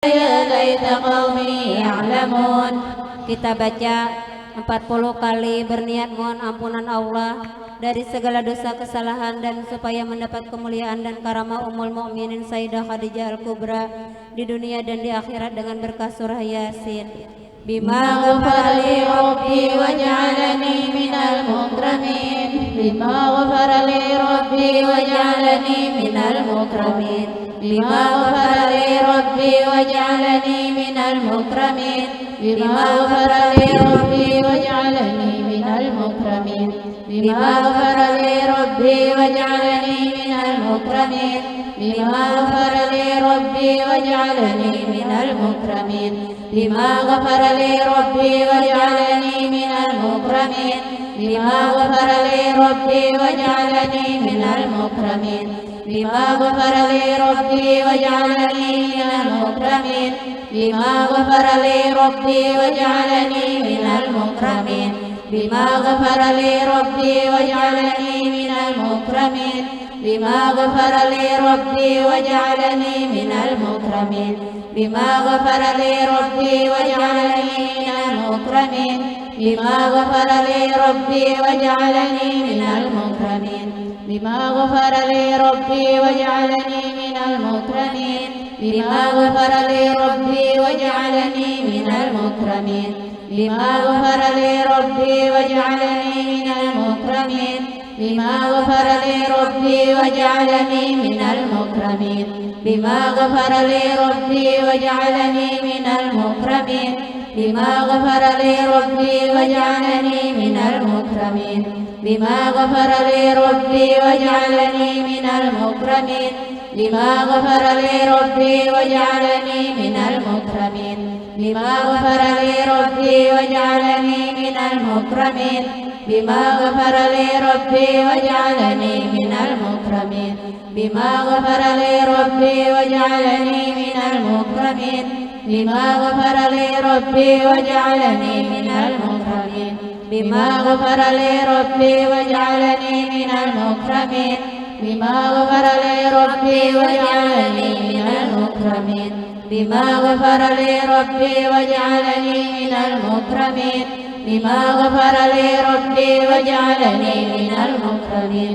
Ya laita qaumi ya'lamun. Kita baca 40 kali berniat mohon ampunan Allah dari segala dosa kesalahan dan supaya mendapat kemuliaan dan karamah Ummul Mukminin Sayyidah Khadijah Al-Kubra di dunia dan di akhirat dengan berkah surah Yasin. Bima ghafara li rabbi waj'alani minal mukramin. Bima ghafara li rabbi waj'alani minal mukramin. Bima ghafara li rabbi waj'alani minal mukramin. Bima ghafara li rabbi waj'alani minal mukramin. Bima ghafara li rabbi waj'alani minal mukramin. Bima ghafara li rabbi waj'alani minal mukramin. Bima ghafara li rabbi waj'alani minal mukramin. Bima ghafara li rabbi waj'alani minal mukramin. Bima ghafara li rabbi waj'alani minal mukramin. Bima ghafara li rabbi waj'alani minal mukramin. Bima ghafara li rabbi waj'alani minal mukramin. Bima ghafara li rabbi waj'alani minal mukramin. Bima ghafara li rabbi waj'alani minal mukramin. Bima ghafara li rabbi waj'alani minal mukramin. Bima ghafara li rabbi waj'alani minal mukramin. Bima ghafara li rabbi waj'alani minal mukramin. Bima ghafara li rabbi waj'alani minal mukramin. Bima ghafara li rabbi waj'alani minal mukramin. Bima ghafara li rabbi waj'alani minal mukramin. Bima ghafara li rabbi waj'alani minal mukramin. Bima ghafara li rabbi waj'alani minal mukramin. Bima ghafara li rabbi waj'alani minal mukramin. Bima ghafara li rabbi waj'alani minal mukramin. Bima ghafara li rabbi waj'alani minal mukramin. Bima ghafara li rabbi waj'alani minal mukramin. Bima ghafara li rabbi waj'alani minal mukramin. Bima ghafara li rabbi waj'alani minal mukramin. Bima ghafara li rabbi waj'alani minal mukramin. Bima ghafara li rabbi waj'alani minal mukramin. Bima ghafara li rabbi waj'alani minal mukramin.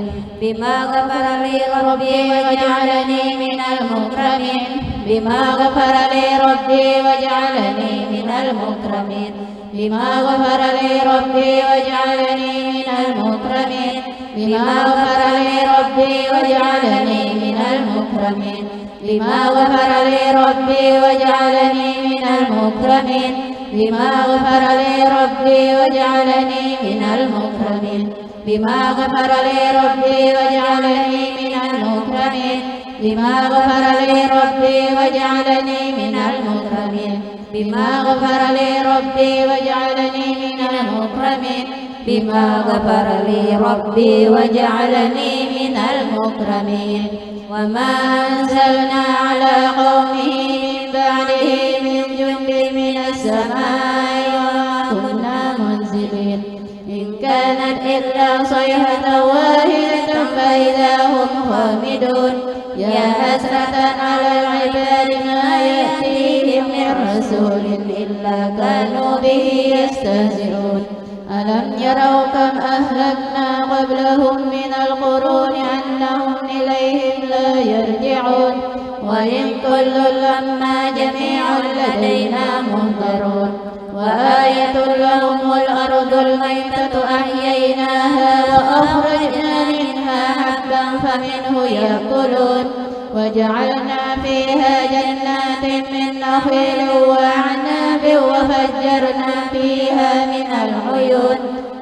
Bima ghafara li rabbi waj'alani minal mukramin. Bima ghafara li rabbi waj'alani minal mukramin. Bima ghafara li rabbi waj'alani minal mukramin. Bima ghafara li rabbi waj'alani minal mukramin. Bima ghafara li rabbi waj'alani minal mukramin. Bima ghafara li rabbi waj'alani minal mukramin. Bima ghafara li rabbi waj'alani minal mukramin. Bima ghafara li rabbi waj'alani minal mukramin. Bima ghafara li rabbi waj'alani minal mukramin. Bima ghafara li rabbi waj'alani minal mukramin. Wa ma anzalna ala qaumihi min ba'dihi min jundin minas samai wa ma kunna munzilin. In kanat illa sayhatan wahidatan fa idza hum khamidun. Ya hasratan 'alal 'ibadi ma ya'tihim min rasulin illa kanu bihi yastahzi'un. Alam yarau kam ahlakna qablahum minal quruni annahum ilayhim la yarji'un. Wa in kullun lamma jami'un ladayna muhdarun. Wa ayatun lahumul ardul maytatu ahyaynaha wa akhrajna minha habban faminhu ya'kulun. وجعلنا فيها جنات من نخيل وأعناب وفجرنا فيها من العيون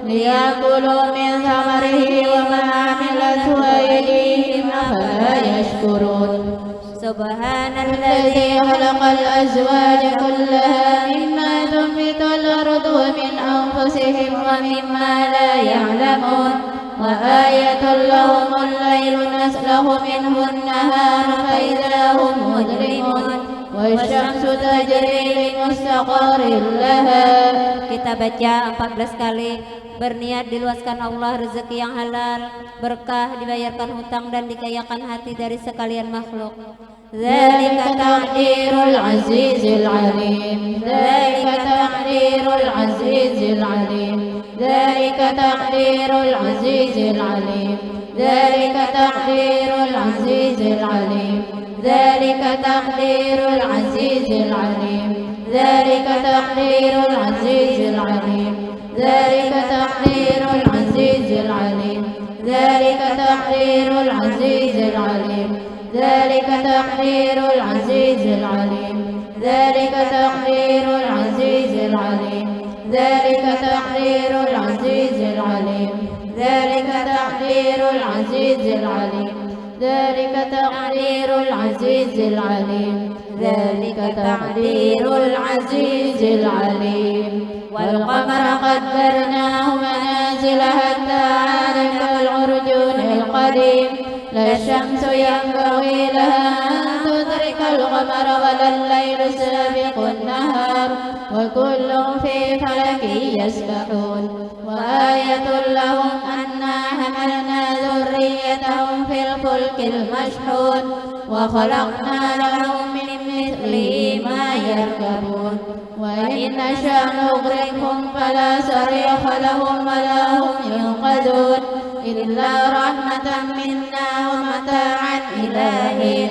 ليأكلوا من ثمره وما عملته أيديهم أفلا يشكرون. سبحان الذي خلق الأزواج كلها مما تنبت الأرض ومن أنفسهم ومما لا يعلمون. وآية لهم الليل نسلخ منه النهار فإذا هم مجرمون. والشمس تجري لمستقر لها. Kita baca 14 kali. Berniat diluaskan Allah rezeki yang halal, berkah, dibayarkan hutang dan dikayakan hati dari sekalian makhluk. ذلك تقدير العزيز العليم ذلك تقدير العزيز العليم ذلك تقدير العزيز العليم ذلك تقدير العزيز العليم ذلك تقدير العزيز العليم ذلك تقدير العزيز العليم ذلك تقدير العزيز العليم ذلك تقدير العزيز العليم ذلك تقدير العزيز العليم ذلك تقدير العزيز العليم ذلك تقدير العزيز العليم ذلك تقدير العزيز العليم ذلك تقدير العزيز العليم ذلك تقدير العزيز العليم والقمر قدرناه منازل حتى عاد كالعرجون القديم لا الشمس ينبغي لها أن تدرك القمر ولا الليل سابق النهار وكل في فلك يسبحون وآية لهم أنا حملنا ذريتهم في الفلك المشحون وخلقنا لهم من مثله ما يركبون وإن نشأ نغرقهم فلا صريخ لهم ولا هم ينقذون إلا رحمة منا ومتاعا إلى حين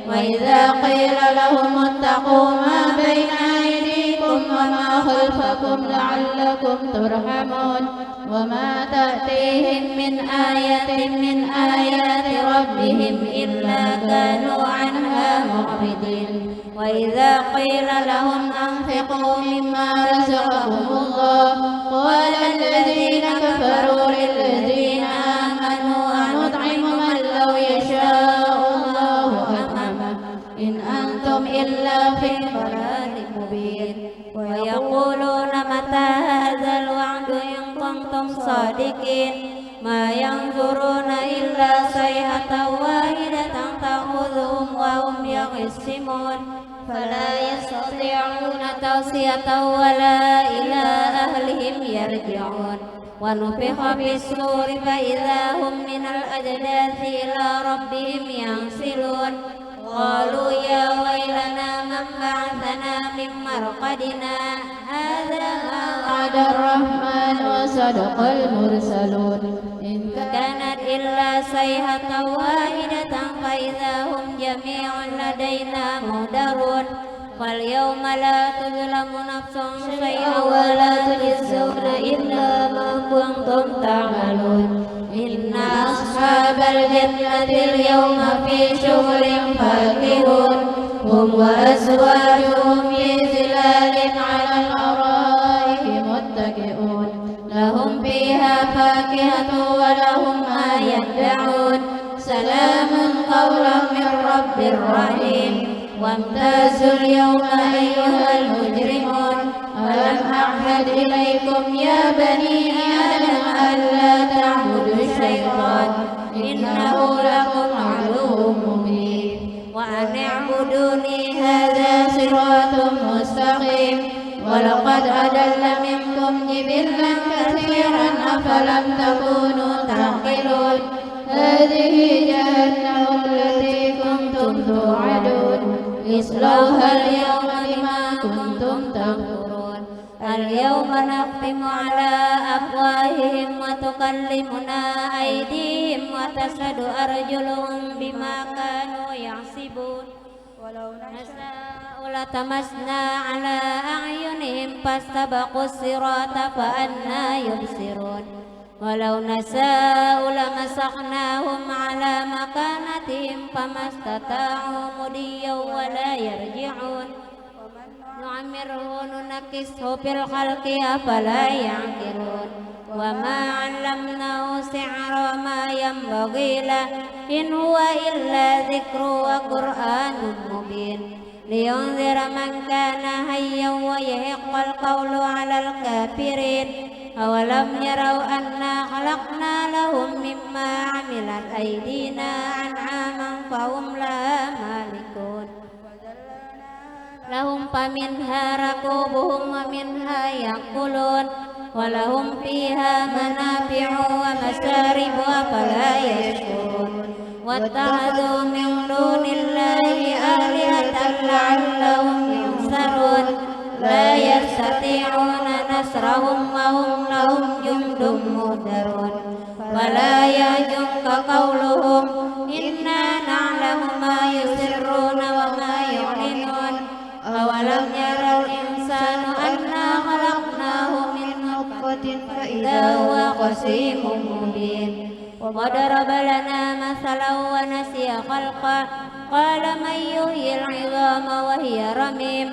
وإذا قيل لهم اتقوا ما بين أيديكم وما خلفكم لعلكم ترحمون وما تأتيهم من آية من آيات ربهم إلا كانوا عنها معرضين وإذا قيل لهم أنفقوا مما رزقهم الله قال الذين كفروا للذين آمنوا أنطعم من لو يشاء الله أطعمه إن أنتم إلا في ضلال مبين ويقولون متى هذا الوعد إن كنتم صادقين ما ينظرون إلا صيحة واحدة تأخذهم وهم يخصمون فلا يستطيعون توصية ولا إلى أهلهم يرجعون ونفخ في الصور فإذا هم من الأجداث إلى ربهم ينسلون قالوا يا ويلنا من بعثنا من مرقدنا هذا ما وعد الرحمن وصدق المرسلون إن كانت إلا صيحة واحدة فإذا هم جميع لدينا مهدرون فاليوم لا تظلم نفس شيئا ولا تجزون إلا ما كنتم تعملون إن أصحاب الجنة اليوم في شغل فاكهون هم وأزواجهم في ظلال على الأرائك متكئون لهم فيها فاكهة ولهم ما يدعون سلام قولا من رب رحيم وامتازوا اليوم أيها المجرمون ألم أعهد إليكم يا بني آدم ألا تعبدوا الشيطان إنه لكم عدو مبين وأن اعبدوني هذا صراط مستقيم ولقد أضل منكم جبلا كثيرا أفلم تكونوا تعقلون هذه جهنم التي كنتم توعدون اصلوها اليوم بما كنتم تكفرون اليوم نختم على أفواههم وتكلمنا أيديهم وتشهد أرجلهم بما كانوا يعصبون ولو نشاء لطمسنا على أعينهم فاستبقوا الصراط فأنى يبصرون ولو نشاء لمسخناهم على مكانتهم فما استطاعوا مضيا ولا يرجعون نعمره ننكسه في الخلق أفلا يعقلون وما علمناه سحر ما ينبغي له إن هو إلا ذكر وقرآن مبين لينذر من كان حيا ويحق القول على الكافرين أولم يروا أنا خلقنا لهم مما عملت أيدينا أنعاما فهم لها مالكون لهم فمنها ركوبهم ومنها يأكلون ولهم فيها منافع ومشارب أفلا يشكرون واتخذوا من دون الله آلهة لعلهم ينصرون لا يستطيعون نصرهم وهم لهم جند مهترون ولا يحزنك قولهم إنا نعلم ما يسرون وما يعلنون أولم يرى الإنسان أنا خلقناه من نطفة فإذا هو خصيم مبين وضرب لنا مثلا ونسي خلقه قال من يحيي العظام وهي رميم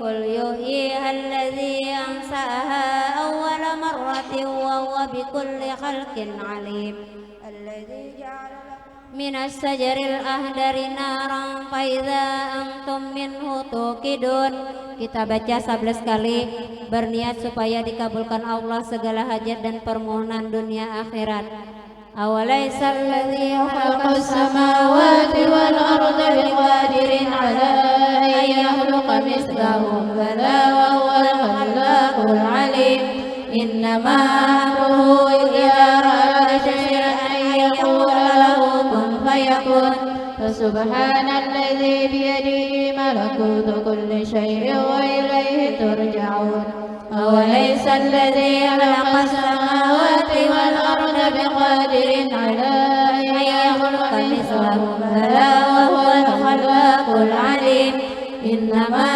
قل يحييها الذي أنشأها أول مرة وهو بكل خلق عليم الذي جعل من الشجر الأخضر نارا فإذا أنتم منه توقدون. Kita baca 11 kali berniat supaya dikabulkan Allah segala hajat dan permohonan dunia akhirat. Awalaysa alladhi khalaqas samawati wal arda biqadirin ala an yakhluqa mithlahum bala wa huwal khallaqul alim innama amruhu idza arada shay'an an yaqula lahu kun fayakun fasubhanalladzi biyadihi malakutu kulli shay'in wa ilayhi turja'un awalaysa alladhi khalaqas samawati wal arda biqadirin ala an yakhluqa mithlahum bala wa huwal khallaqul alim innama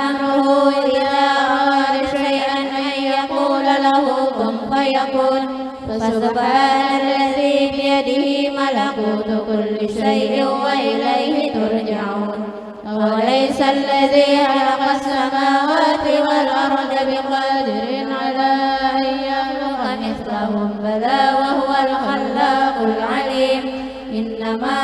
amruhu idza arada shay'an an yaqula lahu kun fayakun fasubhanalladzi biyadihi malakutu kulli shay'in wa ilayhi turja'un awalaysa alladhi khalaqas samawati wal arda biqadirin ala an yakhluqa mithlahum bala wa huwal khallaqul alim innama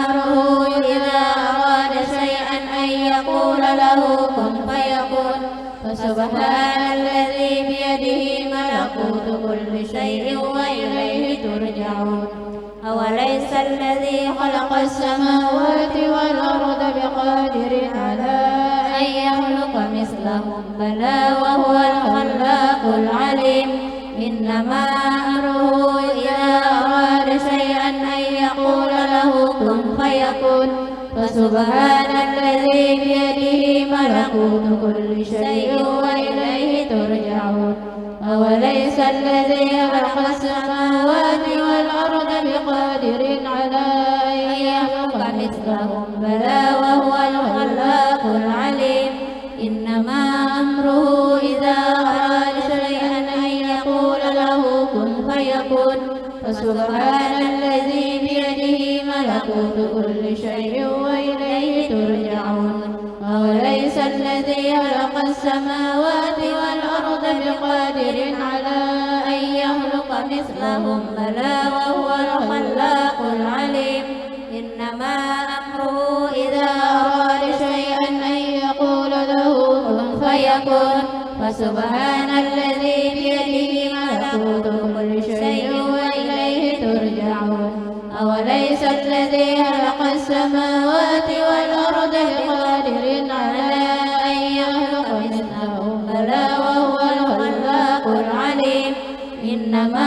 amruhu idza arada shay'an an yaqula lahu kun fayakun fasubhanalladzi biyadihi malakutu kulli shay'in wa ilayhi turja'un awalaysa alladhi khalaqas samawati wal arda biqadirin ala an yakhluqa mithlahum bala wa huwal khallaqul alim innama amruhu idza arada shay'an an yaqula lahu kun fayakun fasubhanalladzi biyadihi malakutu kulli shay'in wa ilayhi turja'un awalaysa alladhi khalaqas samawati wal arda biqadirin ala an yakhluqa mithlahum bala wa huwal khallaqul alim innama amruhu idza arada shay'an an yaqula lahu kun fayakun fasubhanalladzi biyadihi malakutu kulli shay'in wa ilayhi turja'un awalaysa alladhi khalaqas samawati wal arda biqadirin ala an yakhluqa mithlahum bala wa huwal khallaqul alim innama amruhu idza arada shay'an an yaqula lahu kun fayakun fasubhanalladzi biyadihi malakutu kulli shay'in wa ilayhi turja'un awalaysa alladhi khalaqas samawati wal arda biqadirin ala an yakhluqa mithlahum bala wa huwal khallaqul alim innama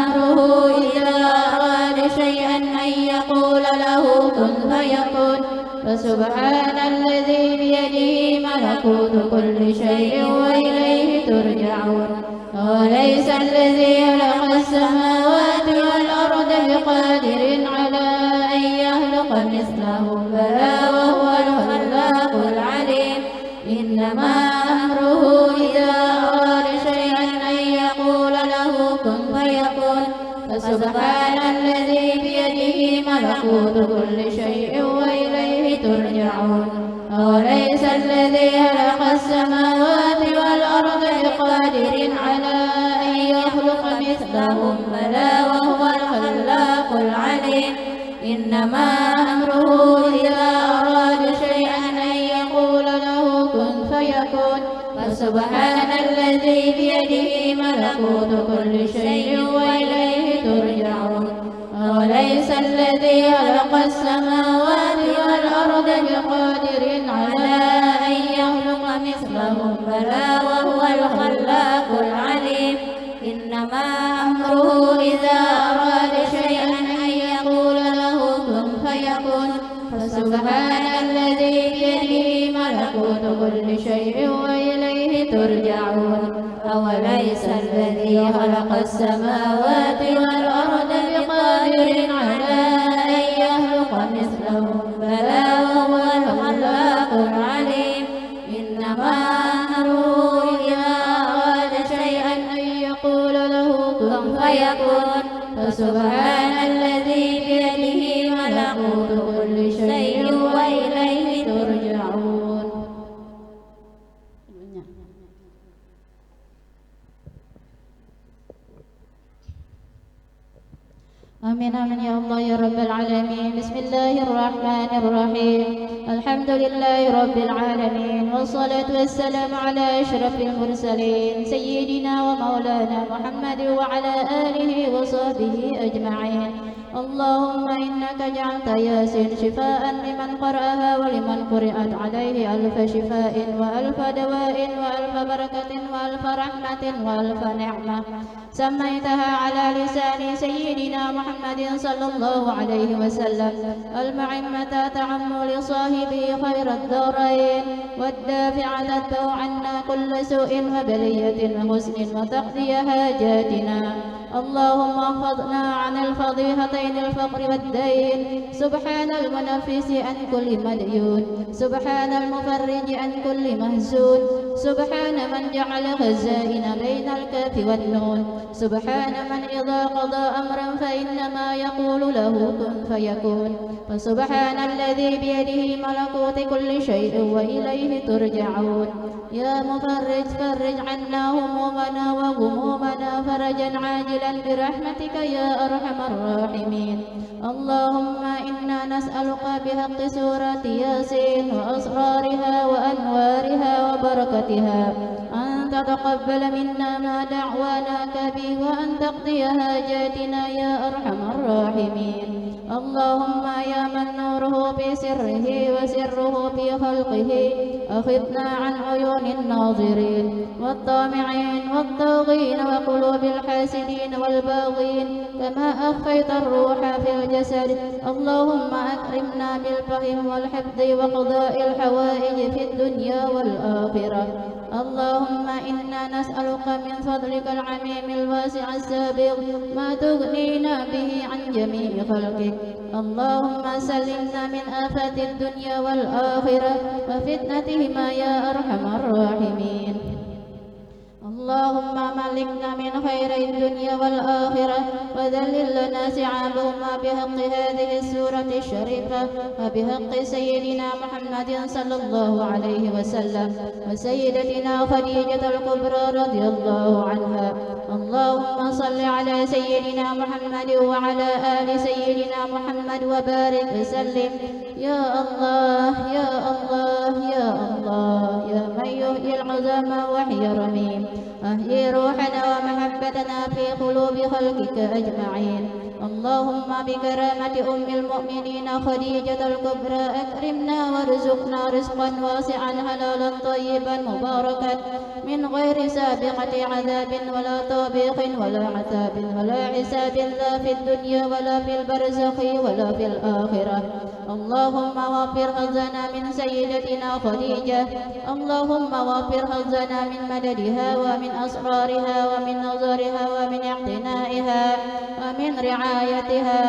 amruhu idza arada shay'an an yaqula lahu kun fayakun fasubhanalladzi biyadihi malakutu kulli shay'in wa ilayhi turja'un awalaysa alladhi khalaqas samawati wal arda biqadirin ala an yakhluqa mithlahum bala wa huwal khallaqul alim innama amruhu idza arada shay'an an yaqula lahu kun fayakun fasubhanalladzi biyadihi malakutu kulli shay'in wa ilayhi turja'un awalaysa alladhi khalaqas samawati wal arda biqadirin ala an yakhluqa mithlahum bala wa huwal khallaqul alim innama amruhu idza arada shay'an an yaqula lahu kun fayakun fasubhanalladzi biyadihi malakutu kulli shay'in wa ilayhi turja'un awalaysa alladhi khalaqas samawati wal arda biqadirin ala an yakhluqa mithlahum bala wa huwal khallaqul alim innama amruhu idza arada shay'an an yaqula lahu kun fayakun فسبحان الذي بيده ملكوت كل شيء وإليه ترجعون أوليس الذي خلق السماوات والأرض بقادر على أن يخلق مثلهم بلى وهو الخلاق العليم إنما أمره إذا أراد شيئا أن يقول له كن فيكون فسبحان الذي بيده ملكوت كل شيء وإليه ترجعون. آمين آمين يا الله يا رب العالمين. بسم الله الرحمن الرحيم. الحمد لله رب العالمين والصلاة والسلام على أشرف المرسلين سيدنا ومولانا محمد وعلى آله وصحبه أجمعين. اللهم إنك جعلت ياسين شفاء لمن قرأها ولمن قرأت عليه ألف شفاء وألف دواء وألف بركة وألف رحمة وألف نعمة سميتها على لسان سيدنا محمد صلى الله عليه وسلم المعمة تعم لصاحبه خير الدارين والدافعة تدفع عنا كل سوء وبلية وحسن وتقضي حاجاتنا. اللهم احفظنا عن الفضيحتين الفقر والدين. سبحان المنفس عن كل مديون. سبحان المفرج عن كل مهزون. سبحان من جعل خزائن بين الكاف والنون. سبحان من إذا قضى أمرا فإنما يقول له كن فيكون. فسبحان الذي بيده ملكوت كل شيء وإليه ترجعون. يا مفرج فرج عنا همومنا وغمومنا فرجا عاجلا برحمتك يا أرحم الراحمين. اللهم إنا نسألك بحق سورة ياسين وأسرارها وأنوارها وبركتها أن تتقبل منا ما دعواناك به وأن تقضي حاجاتنا يا أرحم الراحمين. اللهم يا من نوره في سره وسره في خلقه أخذنا عن عيون الناظرين والطامعين والطاغين وقلوب الحاسدين والباغين كما أخفيت الروح في الجسد. اللهم أكرمنا بالفهم والحفظ وقضاء الحوائج في الدنيا والآخرة. اللهم إنا نسألك من فضلك العميم الواسع السابق ما تغنينا به عن جميع خلقك. اللهم سلمنا من آفات الدنيا والآخرة وفتنتهما يا أرحم الراحمين. اللهم ملكنا من خير الدنيا والآخرة وذلل لنا سعابهما بحق هذه السورة الشريفة وبحق سيدنا محمد صلى الله عليه وسلم وسيدتنا خديجة الكبرى رضي الله عنها. اللهم صل على سيدنا محمد وعلى آل سيدنا محمد وبارك وسلم. يا الله يا الله يا الله يا من يحيي العظام وحي رميم أحيي روحنا ومحبتنا في قلوب خلقك أجمعين. اللهم بكرامة أم المؤمنين خديجة الكبرى أكرمنا وارزقنا رزقا واسعا حلالا طيبا مباركا من غير سابقة عذاب ولا طابق ولا عذاب ولا حساب لا في الدنيا ولا في البرزخ ولا في الآخرة. اللهم وفر حظنا من سيدتنا خديجة. اللهم وفر حظنا من مددها ومن أسرارها ومن نظرها ومن اعتنائها ومن رعايتها.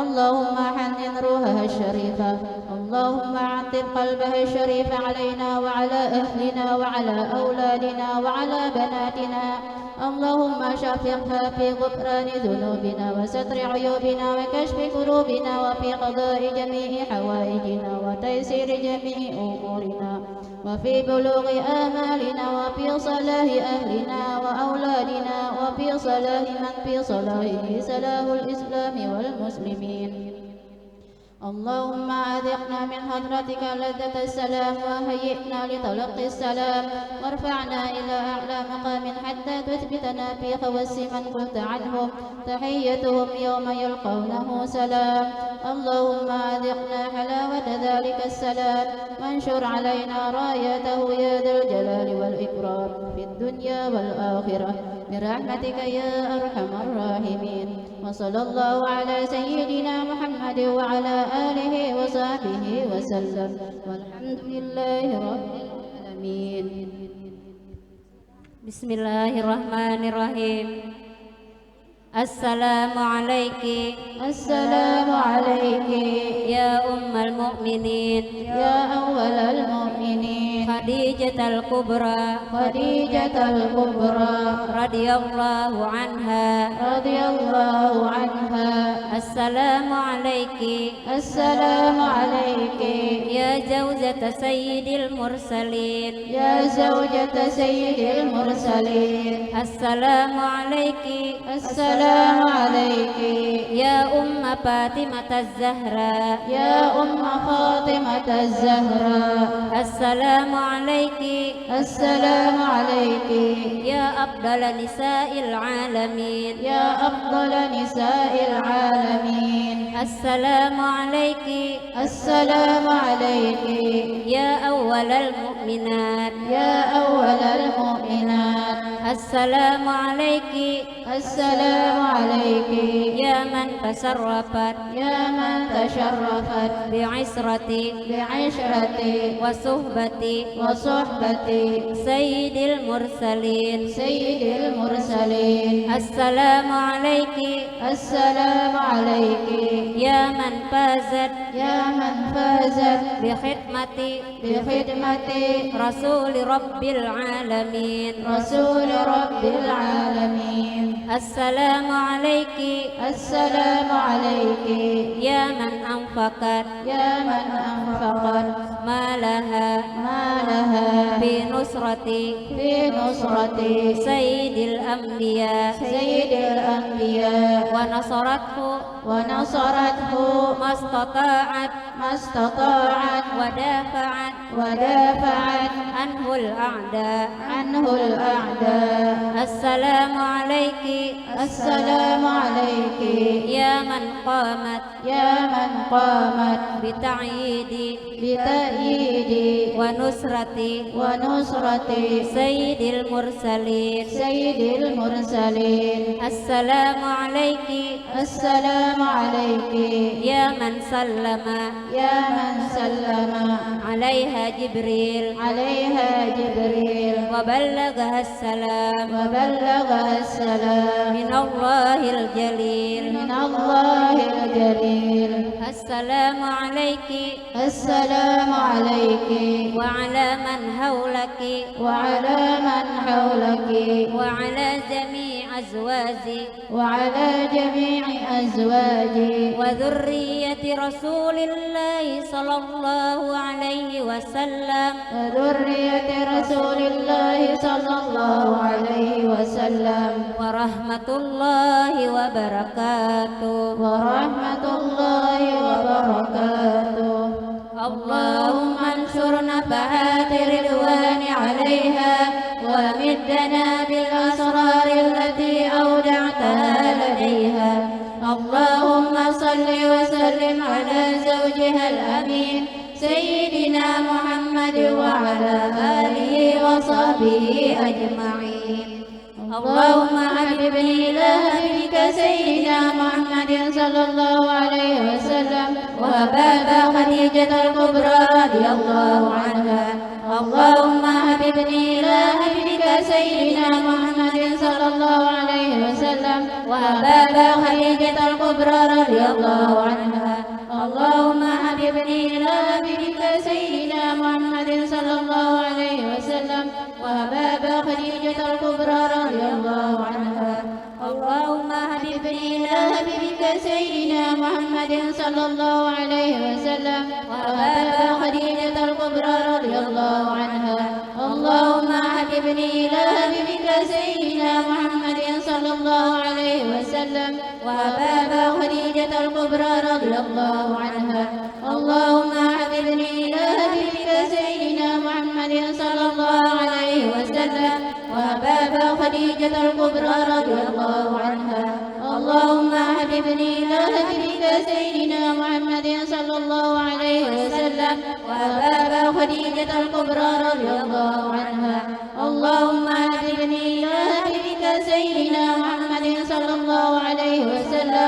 اللهم حنن روحها الشريفة. اللهم عطف قلبها الشريف علينا وعلى أهلنا وعلى أولادنا وعلى بناتنا. اللهم شفقها في غفران ذنوبنا وستر عيوبنا وكشف كروبنا وفي قضاء جميع حوائجنا وتيسير جميع أمورنا وفي بلوغ آمالنا وفي صلاح أهلنا وأولادنا وفي صلاح من في صلاحه صلاح الإسلام والمسلمين. اللهم أذقنا من حضرتك لذة السلام وهيئنا لتلقي السلام وارفعنا إلى أعلى مقام حتى تثبتنا في خواص من قلت عنهم تحيتهم يوم يلقونه سلام. اللهم أذقنا حلاوة ذلك السلام وانشر علينا رايته يا ذا الجلال والإكرام في الدنيا والآخرة برحمتك يا أرحم الراحمين. وصلى الله على سيدنا محمد وعلى آله وصحبه وسلم والحمد لله رب العالمين. Bismillahirrahmanirrahim. Assalamu alayki. السلام عليك Ya ummul mu'minin. يا أول المؤمنين Khadijatul Kubra. خديجة الكبرى Radiyallahu anha. رضي الله عنها. Assalamu alayki. السلام عليك Ya zawjata sayyidil mursalin. يا زوجة سيد المرسلين. Assalamu alayki. السلام عليك Ya umma Fatimah Zahra. يا أم فاطمة الزهراء. Assalamu alayki. السلام عليك Ya afdal nisa'il alamin. يا أفضل نساء العالمين. Assalamu alayki. السلام عليك Ya awwalal mu'minat. يا أول المؤمنات. Assalamu alayki. السلام عليك Ya man tasarrafat يا من تشرفت bi'israti بعشرتي wa suhbati وصحبتي sayyidil mursalin. سيد المرسلين. Assalamu alayki. السلام عليك Ya man fazat يا من فازت bi khidmati بخدمة rasuli rabbil alamin. رسول رب العالمين. Assalamu alayki. السلام عليك Ya man anfaqat يا من أنفقت malaha مالها fi nusrati في نصرة sayyidil anbiya سيد الأنبياء wa nasarathu ونصرته mastata'at ما استطاعت wa dafa'at ودافعت anhul a'da. عنه الأعداء. Assalamu alayki. السلام عليك Ya man qamat يا من قامت bita'yidi بتأييد wa nusrati ونصرة sayyidil mursalin. سيد المرسلين. Assalamu alayki. السلام عليك Ya man sallama يا من سلم عليها جبريل عليها جبريل وبلغها السلام وبلغها السلام من الله الجليل. من الله الجليل. السلام عليك السلام عليك وعلى من حولك وعلى من حولك وعلى جميع أزواجي وعلى جميع أزواجي وذرية رسول الله صلى الله عليه وسلم وذرية رسول الله صلى الله عليه وسلم ورحمة الله وبركاته. ورحمة الله وبركاته. اللهم انشر نفحات رضوان عليها ومدنا بالأسرار التي أودعتها لديها. اللهم صل وسلم على زوجها الأمين سيدنا محمد وعلى آله وصحبه أجمعين. اللهم حببني إلى حبيبك سيدنا محمد صلى الله عليه وسلم وبابا خديجة الكبرى رضي الله عنها. اللهم حببني إلى حبيبك سيدنا محمد صلى الله عليه وسلم وبابا خديجة الكبرى رضي الله عنها. اللهم حببني إلى حبيبك سيدنا محمد صلى الله عليه وسلم وبابا خديجة الكبرى رضي الله عنها. اللهم حببني إلى حبيبك سيدنا محمد صلى الله عليه وسلم وبابا خديجة الكبرى رضي الله عنها. اللهم حببني إلى حبيبك سيدنا محمد صلى الله عليه وسلم وبابا خديجة الكبرى رضي الله عنها. اللهم حببني إلى حبيبك سيدنا محمد صلى الله عليه وسلم وبابا خديجة الكبرى رضي الله عنها. اللهم حببني إلى حبيبك سيدنا محمد صلى الله عليه وسلم وبابا خديجة الكبرى رضي الله عنها. اللهم حببني إلى حبيبك سيدنا محمد صلى الله عليه وسلم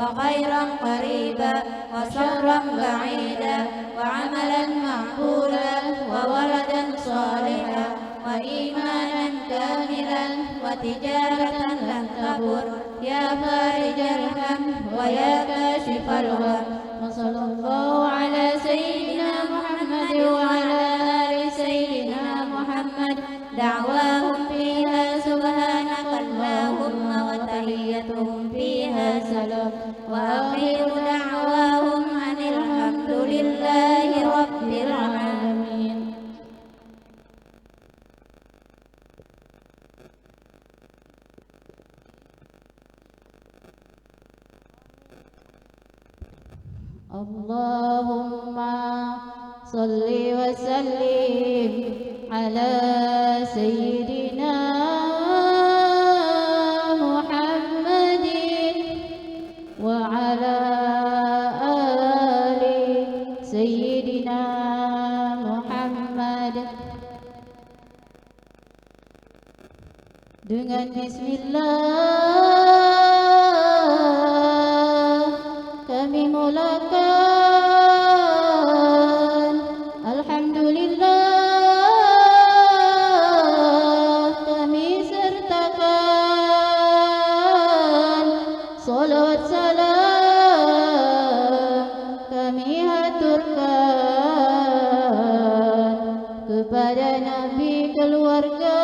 وخيرا قريبا وشرا بعيدا وعملا مقبولا وولدا صالحا وإيمانا كاملا وتجارة لن تبر يا فارج الهم ويا كاشف الغم وصلى الله على سيدنا محمد وعلى آل سيدنا محمد دعواهم فيها سبحانك اللهم وتحيتهم فيها سلام وآخر دعواهم أن الحمد لله رب العالمين. اللهم صل وسلم على سيدنا محمد وعلى آل سيدنا محمد. Dengan bismillah kami mulakan, alhamdulillah kami sertakan, salawat salam kami haturkan kepada Nabi, keluarga,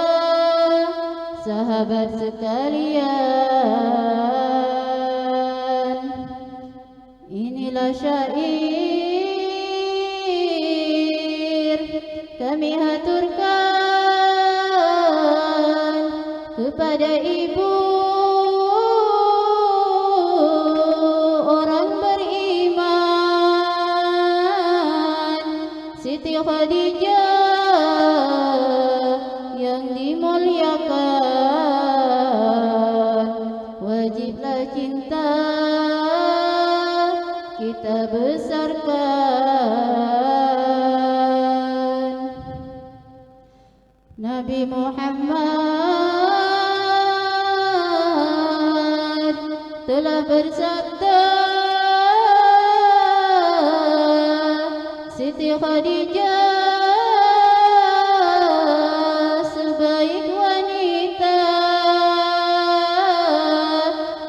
sahabat sekalian. Inilah syair kami haturkan kepada ibu orang beriman, Siti Khadijah yang dimuliakan. Wajiblah cinta kita besarkan. Nabi Muhammad telah bersabda, Siti Khadijah sebaik wanita,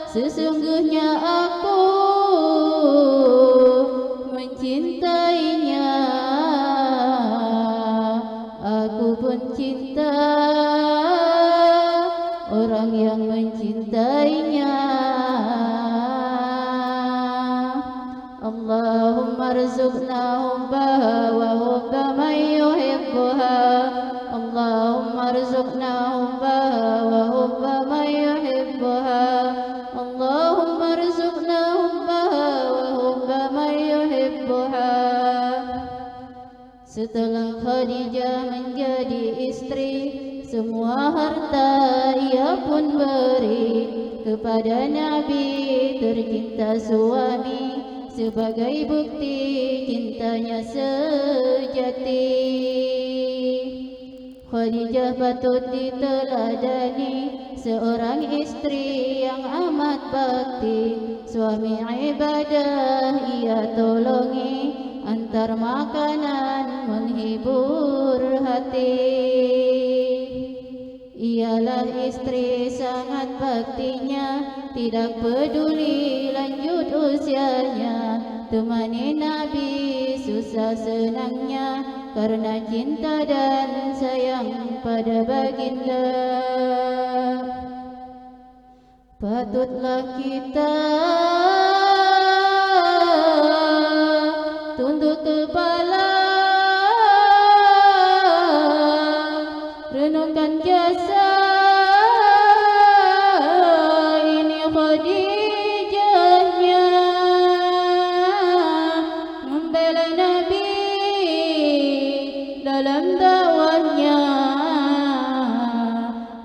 sesungguhnya aku mencintainya, aku pun cinta orang yang mencintainya. Allahumma arzuqna hubbaha wa hubba man yuhibbuha, Allahumma arzuqna hubbaha wa hubba man yuhibbuha, Allahumma arzuqna hubbaha wa hubba man yuhibbuha. Setelah Khadijah menjadi istri, semua harta ia pun beri kepada Nabi tercinta suami, sebagai bukti cintanya sejati. Khadijah patut diteladani, seorang istri yang amat bakti, suami ibadah ia tolongi, antar makanan menghibur hati. Ialah istri sangat baktinya, tidak peduli lanjut usianya, temani Nabi susah senangnya, karena cinta dan sayang pada baginda. Patutlah kita tunduk kepala, renungkan jasa ini Khadijahnya, membela Nabi dalam dakwahnya,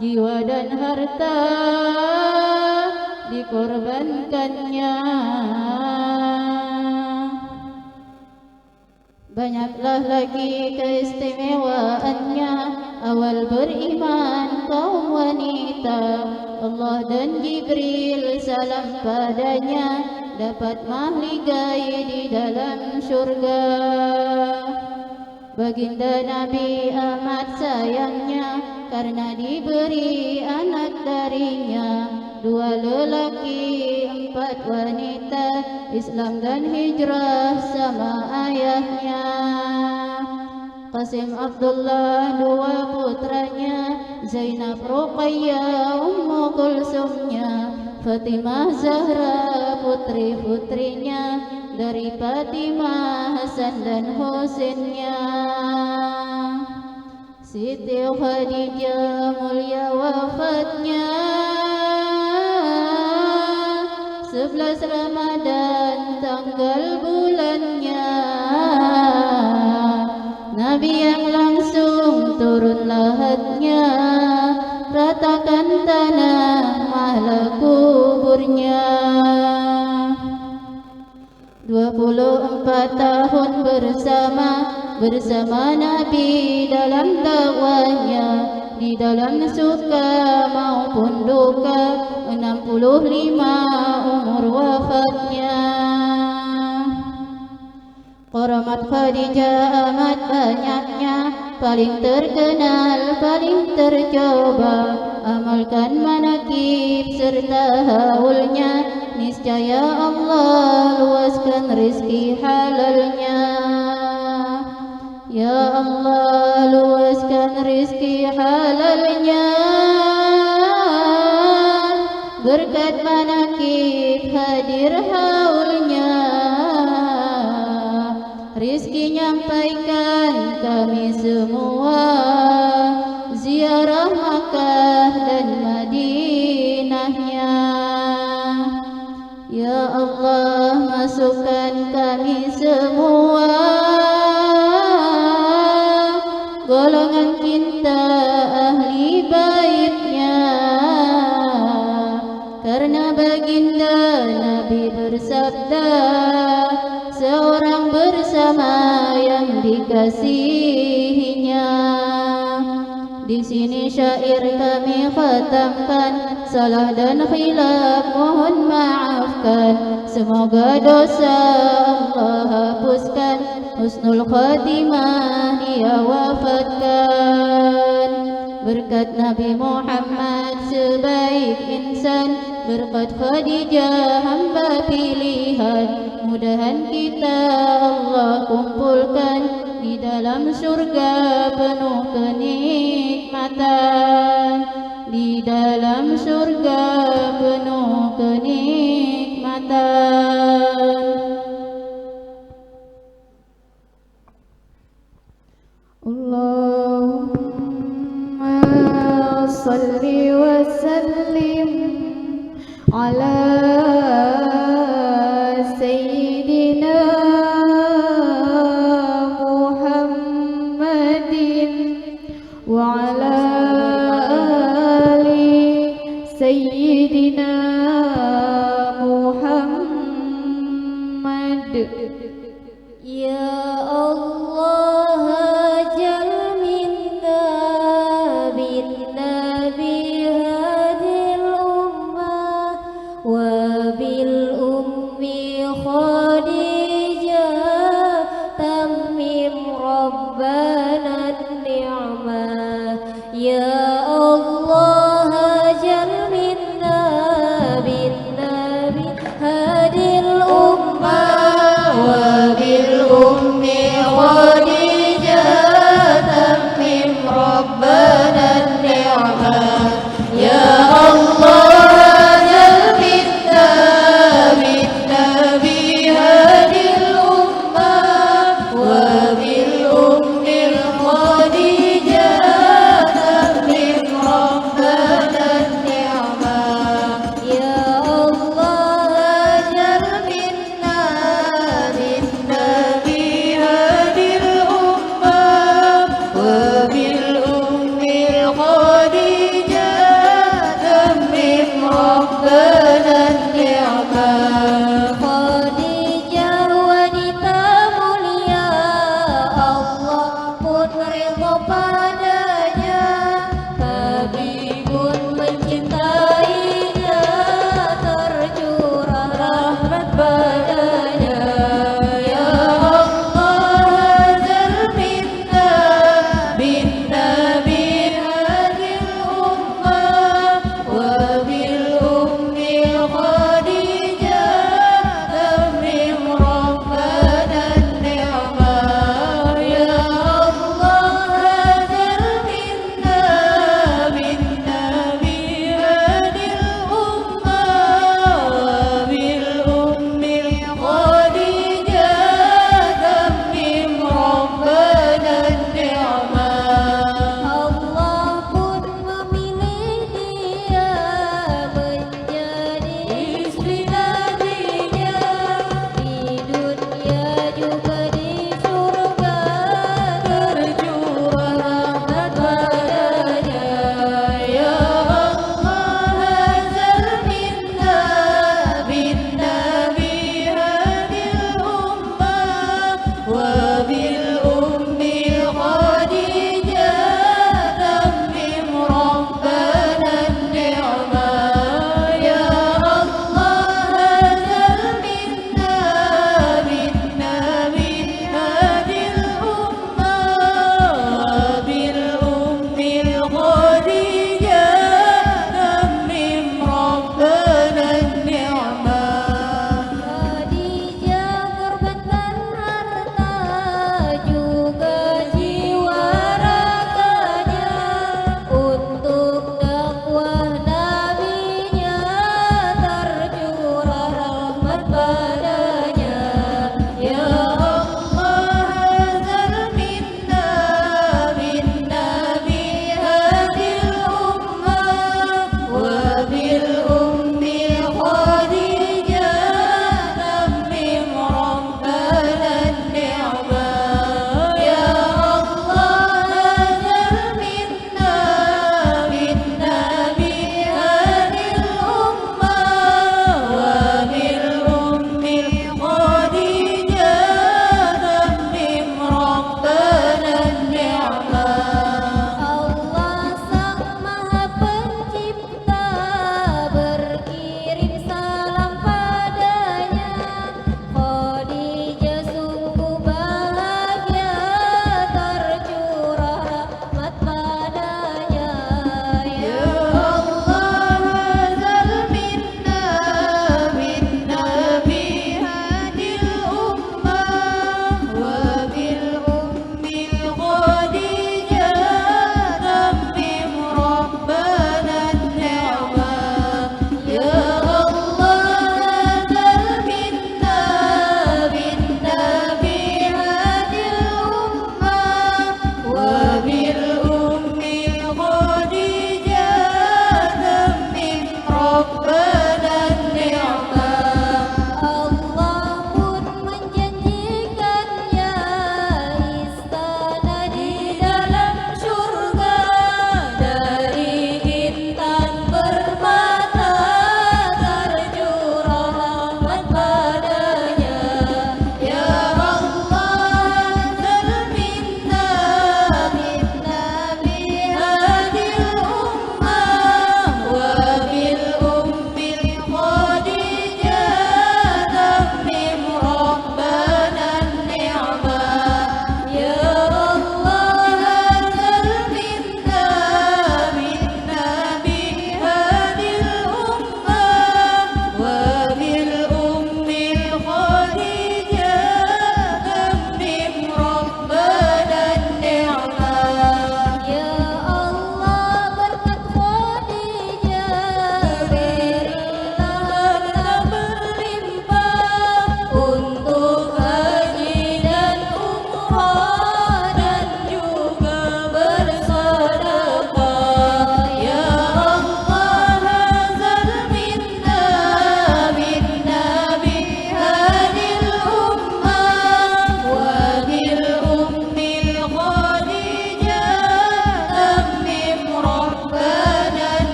jiwa dan harta dikorbankannya. Banyaklah lagi keistimewaannya, awal beriman kaum wanita. Allah dan Jibril salam padanya, dapat mahligai di dalam syurga. Baginda Nabi amat sayangnya, karena diberi anak darinya. 2 lelaki 4 wanita, Islam dan hijrah sama ayahnya. Qasim Abdullah 2 putranya, Zainab Ruqayyah Ummu Kulsumnya, Fatimah Zahra putri-putrinya, dari Fatimah Hasan dan Husainnya. Siti Khadijah mulia wafatnya 11 Ramadan tanggal bulannya. Nabi yang langsung turun lahatnya, ratakan tanah mahla kuburnya. 24 tahun bersama Nabi dalam dakwahnya, di dalam suka maupun duka, 65 umur wafatnya. Karamat Khadijah amat banyaknya, paling terkenal, paling tercoba. Amalkan manakib serta haulnya, niscaya Allah luaskan rizki halalnya. Ya Allah luaskan rizki halalnya, berkat manakib hadir haulnya. Rizki nyampaikan kami semua, ziarah Makkah dan Madinahnya. Ya Allah masukkan kami semua golongan cinta ahli baitnya. Karena baginda Nabi bersabda, seorang bersama yang dikasihinya. Di sini syair kami khatamkan, salah dan khilaf mohon maafkan. Semoga dosa Allah hapuskan, husnul khatimah dia wafatkan. Berkat Nabi Muhammad sebaik insan, berkat Khadijah hamba pilihan, mudahan kita Allah kumpulkan di dalam surga penuh kenikmatan. Di dalam surga penuh kenikmatan. Allahumma salli wa sallim ala sayyidina Muhammadin wa ala ali sayyidina Muhammad. Ya Allah ajal minna bin Nabi hadil ummah wa bil ummi Khadijah tammim rabbana ni'mah. Ya Allah ajal minna bin Nabi hadil ummah wa bil ummi Khadijah tammim rabbana ni'mah. Ya Allah ajal minna bin Nabi hadil ummah wa bil ummi Khadijah tammim rabbana ni'mah. Ya Allah ajal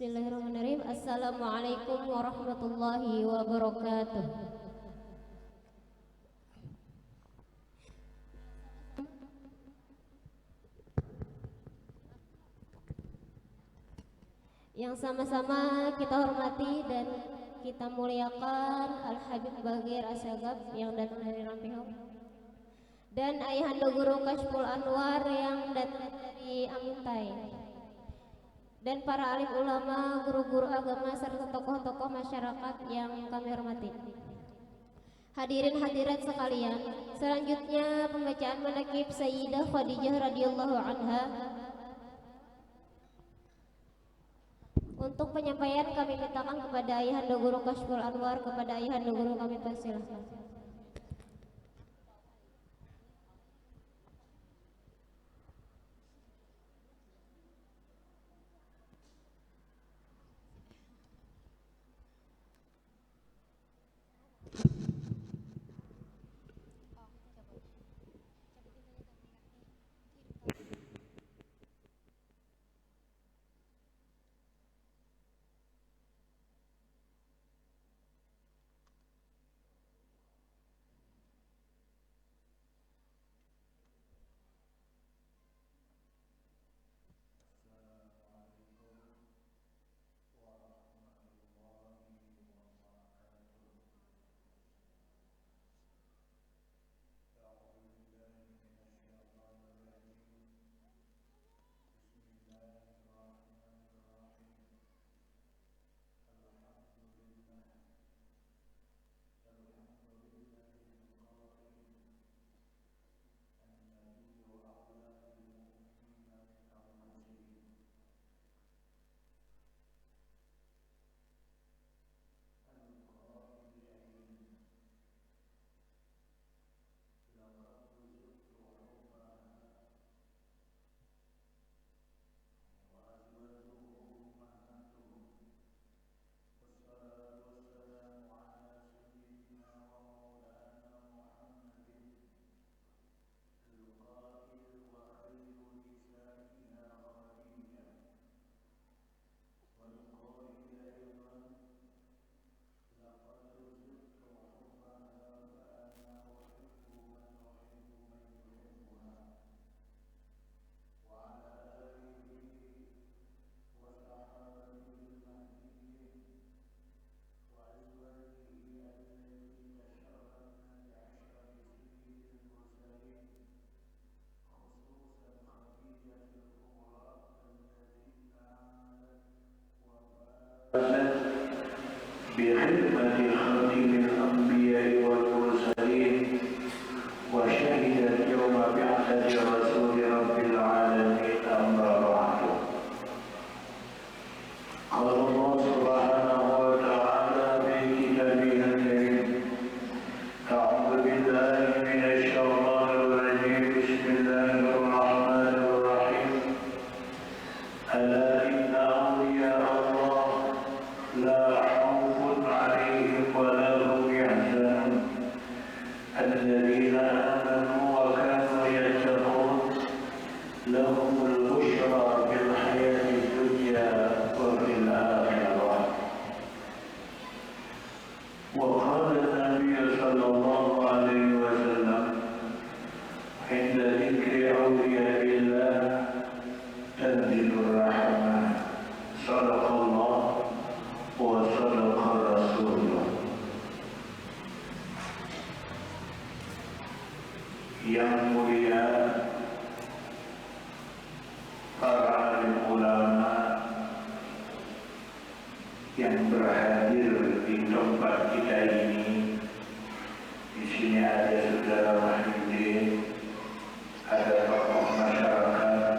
Bismillahirrahmanirrahim. Assalamualaikum warahmatullahi wabarakatuh. Yang sama-sama kita hormati dan kita muliakan Al-Habib Bagir Assagaf yang datang dari Rampehok, dan Ayahanda Guru Kashful Anwar yang datang dari Amintai, dan para alim ulama, guru-guru agama serta tokoh-tokoh masyarakat yang kami hormati. Hadirin hadirat sekalian, selanjutnya pembacaan manaqib Sayyidah Khadijah radhiyallahu anha. Untuk penyampaian kami mintakan kepada Ayahanda Guru Kashful Anwar, kepada Ayahanda Guru kami persilahkan. بخدمة خاتم الأنبياء والمرسلين، وشهدت يوم بعثة رسول رب العالمين. أما بعد، قال الله سبحانه وتعالى في كتابه الكريم: أعوذ بالله من الشيطان الرجيم، بسم الله الرحمن الرحيم. ألا إن أولياء الله لا خوف عليهم ولا هم يحزنون الذين آمنوا وكانوا يتقون لهم البشرى في الحياة الدنيا وفي الآخرة. وقال النبي صلى الله عليه وسلم: عند ذكر أولياء الله تنزل الرحمة. صدق الله وصدق رسوله. Yang mulia para alim ulama yang berhadir di tempat kita ini. Di sini ada saudara Wahyudin, ada tokoh masyarakat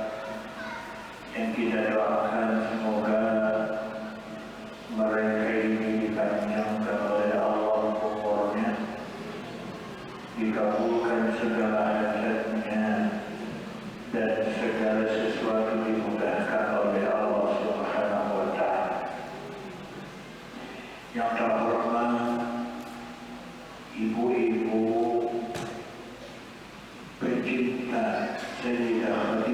yang kita doakan semoga mereka ini dipanjangkan oleh Allah umurnya, dikabulkan segala hajatnya, dan segala sesuatu dimudahkan oleh Allah Subhanahu wa Ta'ala. Yang terhormat ibu-ibu pencinta Sayyidah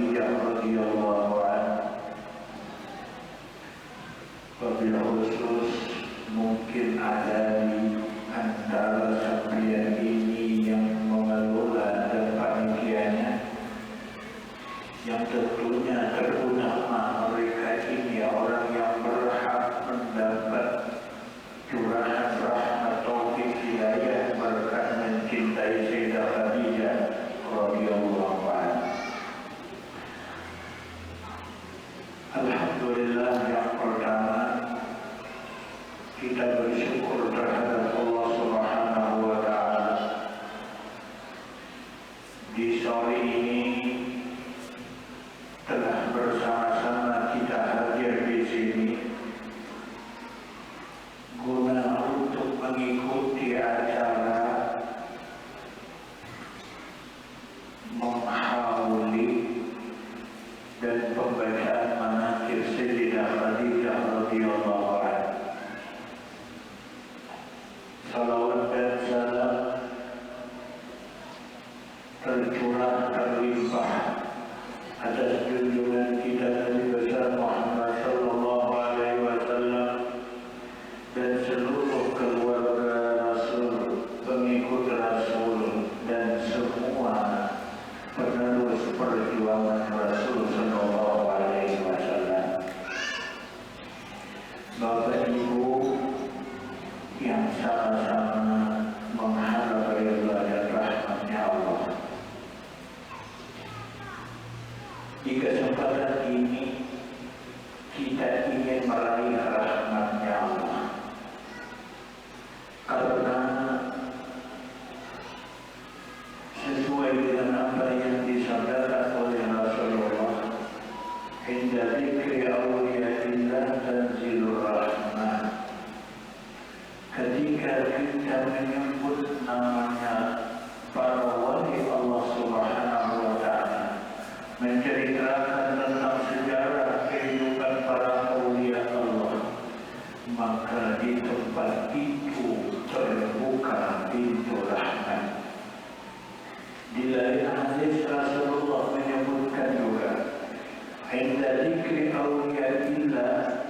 Alhamdulillah, yang pertama kita bersyukur terhadap Allah Subhanahu wa Ta'ala. Di sore ini telah bersama-sama kita hadir di sini guna untuk mengikuti acara menghauli dan pembacaan manaqib Sayyidah Khadijah radhiyallahu anha. Salawat dan salam tercurah terlimpah atas junjungan kita Nabi besar Muhammad sallallahu alaihi wasallam dan seluruh keluarga Rasul, pengikut Rasul dan semua penerus perjuangan Rasul sallallahu alaihi wasallam. Bapak Ibu yang sama-sama mengharap ridha dan rahmatnya Allah, di kesempatan ini kita ingin meraih rahmatnya Allah, karena sesuai dengan apa yang disabdakan oleh Rasulullah, inda dzikri awliyaillah tanzilur rahmah. Ketika kita menyebut namanya para wali Allah Subhanahu wa Ta'ala, menceritakan tentang sejarah kehidupan para awliya Allah, maka di tempat itu terbuka pintu rahmat. Di lain hadis Rasulullah menyebutkan juga, inda dzikri awliyaillah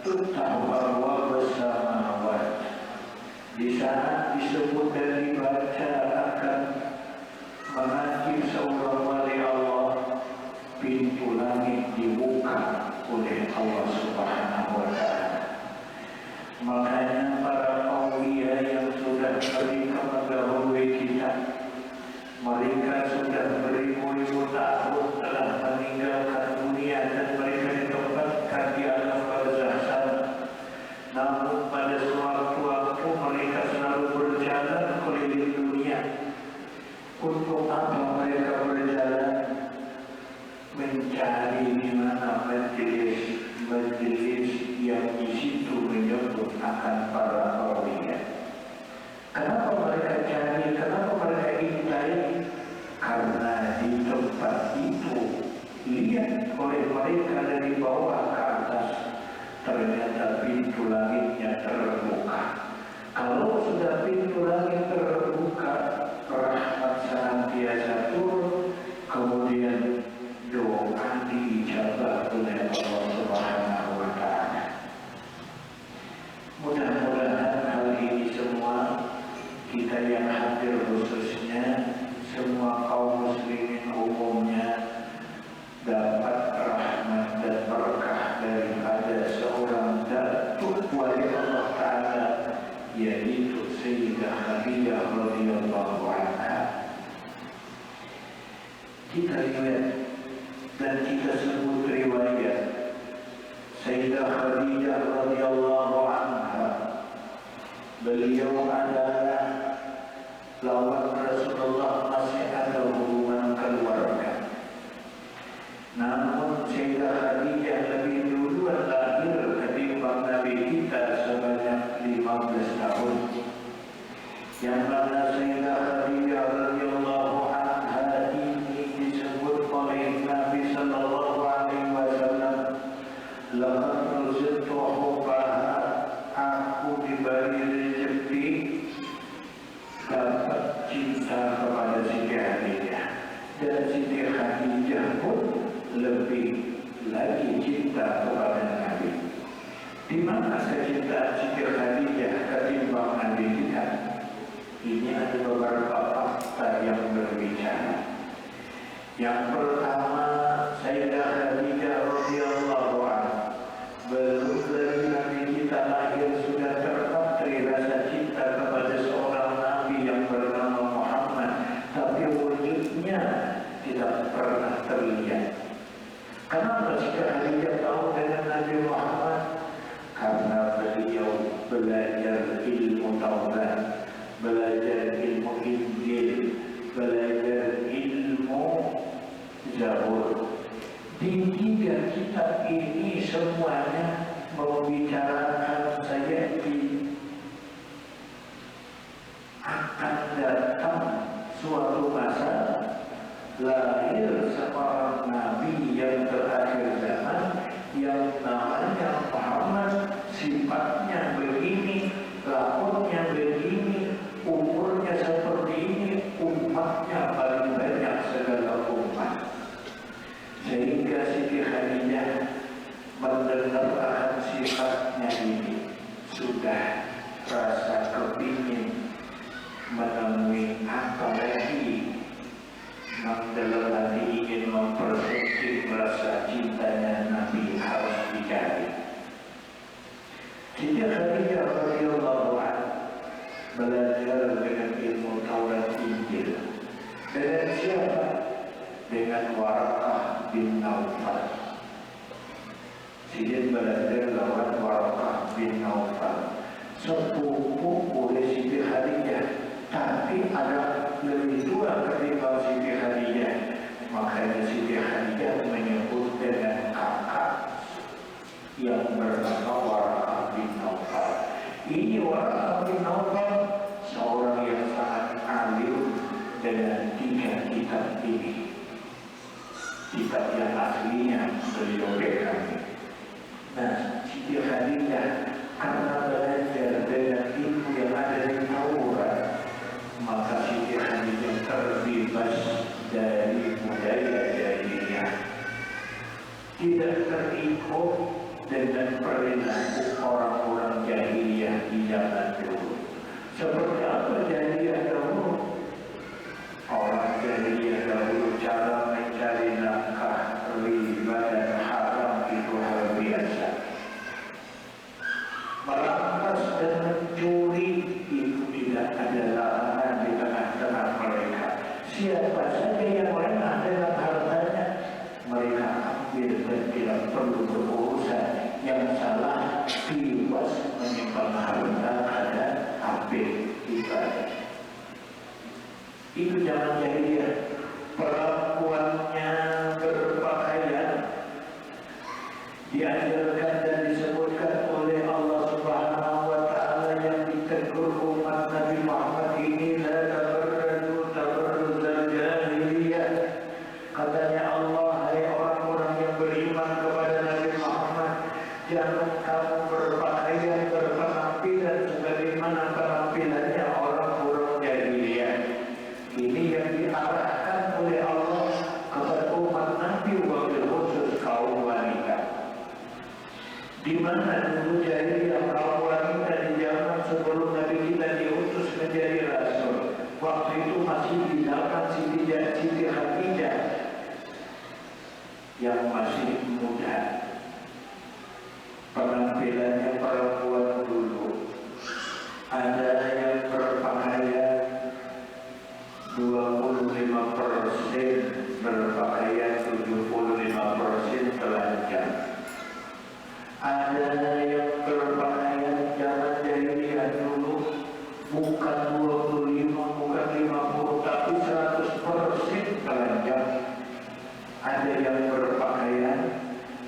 tuftahul abwaabus samawat. Di saat disebut dan dibaca akan manaqib seorang wali Allah, pintu langit dibuka oleh Allah Subhanahu wa Ta'ala. Makanya para awliya yang sudah mereka mendahului kita, mereka sudah beribu-ribu tahun telah meninggalkan dunia dan mereka ditempatkan di alam barzakh sana. Namun pada suatu waktu mereka selalu berjalan keliling dunia. Untuk apa mereka berjalan? Mencari di mana majelis yang di situ menyebut akan para awliya. Kenapa mereka cari? Kenapa mereka intai? Karena di tempat itu lihat oleh mereka dari bawah ke atas, ternyata pintu langitnya terbuka. Kalau sudah pintu langit terbuka, rahmat senantiasa turun, kemudian doa diijabah oleh Allah Subhanahu wa Ta'ala. Mudah-mudahan hal ini semua kita yang hadir, khususnya semua kaum muslimin umumnya, dapat rahmat dan berkah daripada seorang datuk wali Allah Ta'ala, yaitu Sayyidah Khadijah radhiyallahu anha. Kita lihat dan kita sebut riwayat Sayyidah Khadijah radhiyallahu anha. Beliau adalah lawan Rasulullah, masih ada hubungan keluarga. Namun Sayyidah Khadijah lebih duluan lahir ketimbang Nabi kita sebanyak 15 tahun. Yang mana Sayyidah Khadijah radhiyallahu anha ini disebut oleh Nabi sallallahu alaihi wasallam, laqad ruzqtu hubbaha, aku diberi rezeki dapat cinta kepada Siti Khadijah, dan Siti Khadijah pun lebih lagi cinta kepada Nabi. Di mana kecintaan Siti Khadijah ketimbang Nabi kita? Ini ada beberapa fakta yang berbicara. Yang pertama, Sayyidah Khadijah radhiyallahu anha belum dari Nabi kita lahir sudah terpatri rasa cinta kepada seorang Nabi yang bernama Muhammad, tapi wujudnya tidak pernah terlihat. Kenapa Siti Khadijah tahu dengan Nabi Muhammad? Karena beliau belajar ilmu Taurat, belajar ilmu Injil, belajar ilmu Zabur. Di 3 kitab ini semuanya membicarakan saya akan datang suatu masa lahir seorang nabi yang terakhir zaman yang namanya Muhammad, sifatnya begini, lakunya begini, umurnya seperti ini, umatnya paling banyak segala umat. Sehingga Siti Khadijah mendengar akan sifatnya ini sudah rasa kepingin menemui apa lagi, dalam hati ingin memperbaiki rasa cintanya Nabi harus dicari. Siti Khadijah radhiyallahu anha belajar dengan ilmu Taurat Injil. Dengan siapa? Dengan Waraqah bin Naufal. Siti belajar lawan Waraqah bin Naufal, sepupu oleh Siti Khadijah, tapi ada lebih tua ketimbang Siti Khadijah. Makanya Siti Khadijah menyebut dengan kakak yang bernama Waraqah bin Naufal. Ini Waraqah bin Naufal seorang yang sangat alim dengan 3 kitab ini. Kitab yang aslinya beliau pegang. Nah, Siti Khadijah karena belajar dengan ilmu yang ada di Taurat, maka Siti Khadijah terbebas dari budaya jahiliyah, tidak terikut dengan perilaku orang-orang jahiliyah di zaman dulu. Seperti apa jahiliyah dahulu? Orang jahiliyah dahulu cara mencari nafkah, riba dan haram itu hal biasa. Merampas dan mencuri itu tidak ada larangan di tengah-tengah mereka. Siapa saja yang lengah dalam hartanya, mereka ambil dan tidak perlu berurusan. Yang salah bebas menyimpan harta pada ambil ibadah. Itu zaman jahiliyah. Perempuannya berpakaian diajarkan dan disebutkan oleh Allah Subhanahu wa Ta'ala yang ditegur umat Nabi Muhammad ini, la tabarraju tabarruzal jahiliyah. Katanya Allah, hai orang-orang yang beriman kepada Nabi Muhammad, jangan kamu berpakaian berpenampilan sebagaimana penampilannya orang-orang jahiliyah. Ini yang diarahkan oleh Allah kepada umat Nabi, wabil khusus kaum wanita. Di mana dulu jahiliyah kaum wanita di zaman sebelum Nabi kita diutus menjadi rasul, waktu itu masih di zaman Siti Khadijah yang masih muda. Penampilannya perempuan dulu ada yang berpakaian 25%, berpakaian 75% telanjang. Ada yang berpakaian zaman jahiliyah dulu bukan 25, bukan 50, tapi 100% telanjang. Ada yang berpakaian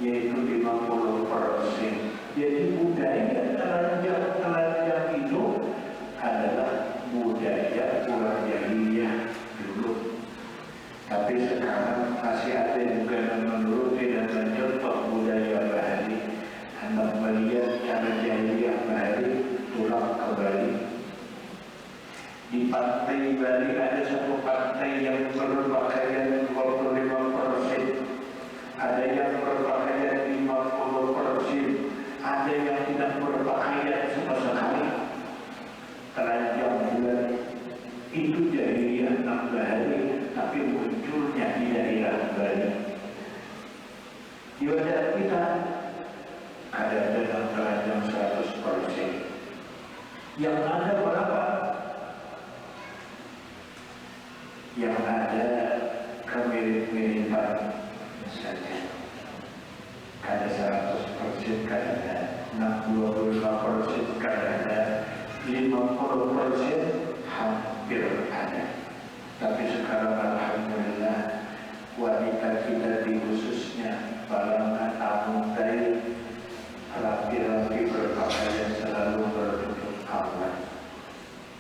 yaitu 50%. Jadi budaya telanjang itu adalah budaya orang jahiliyah dulu. Tapi sekarang masih ada juga yang menuruti dan mencontoh budaya Bali. Hendak melihat cara jahiliyah Bali pulang ke Bali. Di pantai Bali ada satu pantai yang berpakaian 25%, ada yang berpakaian 50%, ada yang tidak berpakaian sama sekali. Telanjang bulan itu jahiliyah Bali, tapi munculnya di daerah Bali. Di wadah kita ada dengan telanjang 100%. Yang ada berapa? Yang ada kemirip-miripan saja. kan ada, 65% kan ada, 50% hampir ada. Tapi sekarang alhamdulillah wanita kita di khususnya Balangan Amuntai rapi-rapi berpakaian selalu bertutup aurat.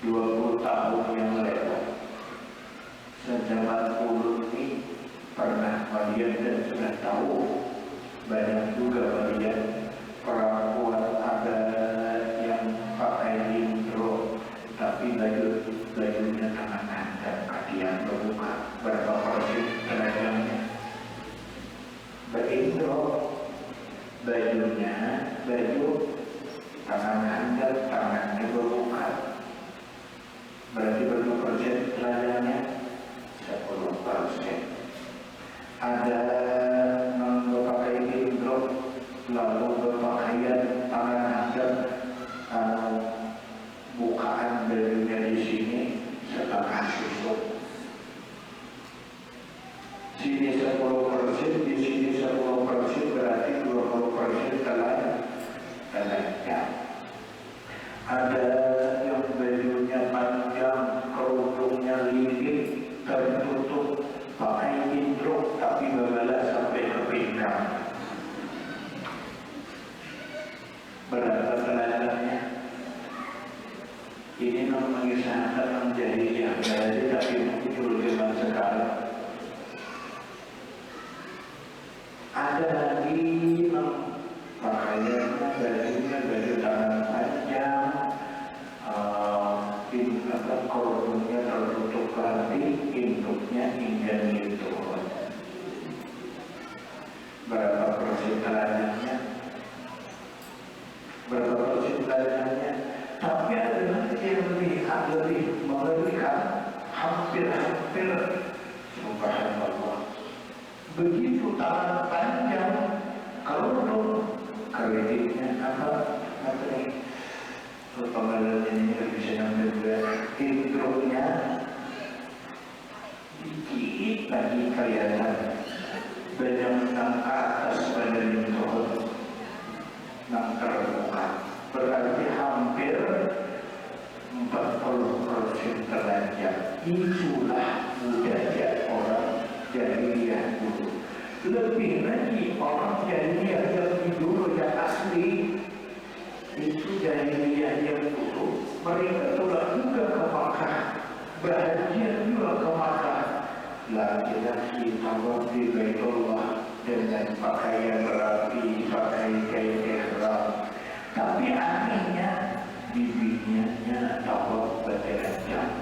20 tahun yang lewat sejaman dulu ini pernah melihat dan sudah tahu banyak juga melihat perempuan ada yang pakai intro tapi bajunya tangan dan kaki yang terbuka. Berapa persen tenagamnya berintro, bajunya baju tangan handal, tangannya berbuka. Berarti berapa persen tenagamnya? 10%. Ada yang berpakai intro lalu berpakaian tangan handal, bukaan bajunya di sini setengah susuk. Sini 10%, di sini 10%, berarti 20% telanjang. Ada yang bajunya panjang, kerudungnya lilit, tertutup, pakai intro tapi berbala sampai ke pinggang. Berapa telanjangnya? Ini mengisahkan menjadi yang dari tapi muncul zaman sekarang. Ada lagi pakaiannya bajunya baju tangan panjang, kerudungnya tertutup berarti induknya hingga itu. Berapa persen telanjangnya? Berapa persen telanjangnya? Tapi ada lagi yang lebih mengerikan, hampir subhanallah. Begitu tangan panjang, kerudung, kreditnya apa? Pengalaman ini bisa sampai juga intronya dikit lagi kelihatan banyak nang atas badan intro nang terbuka, berarti hampir 40% telanjang. Itulah budaya orang jahiliyah dulu. Lebih lagi orang jahiliyah yang dulu yang asli itu jahiliyah yang dulu, mereka telah juga ke Makkah, bahagia juga ke Makkah. Laki-laki tawaf di Baitullah dengan pakaian rapi, pakai kain ihram. Tapi anehnya bibinya tawaf bertelanjang.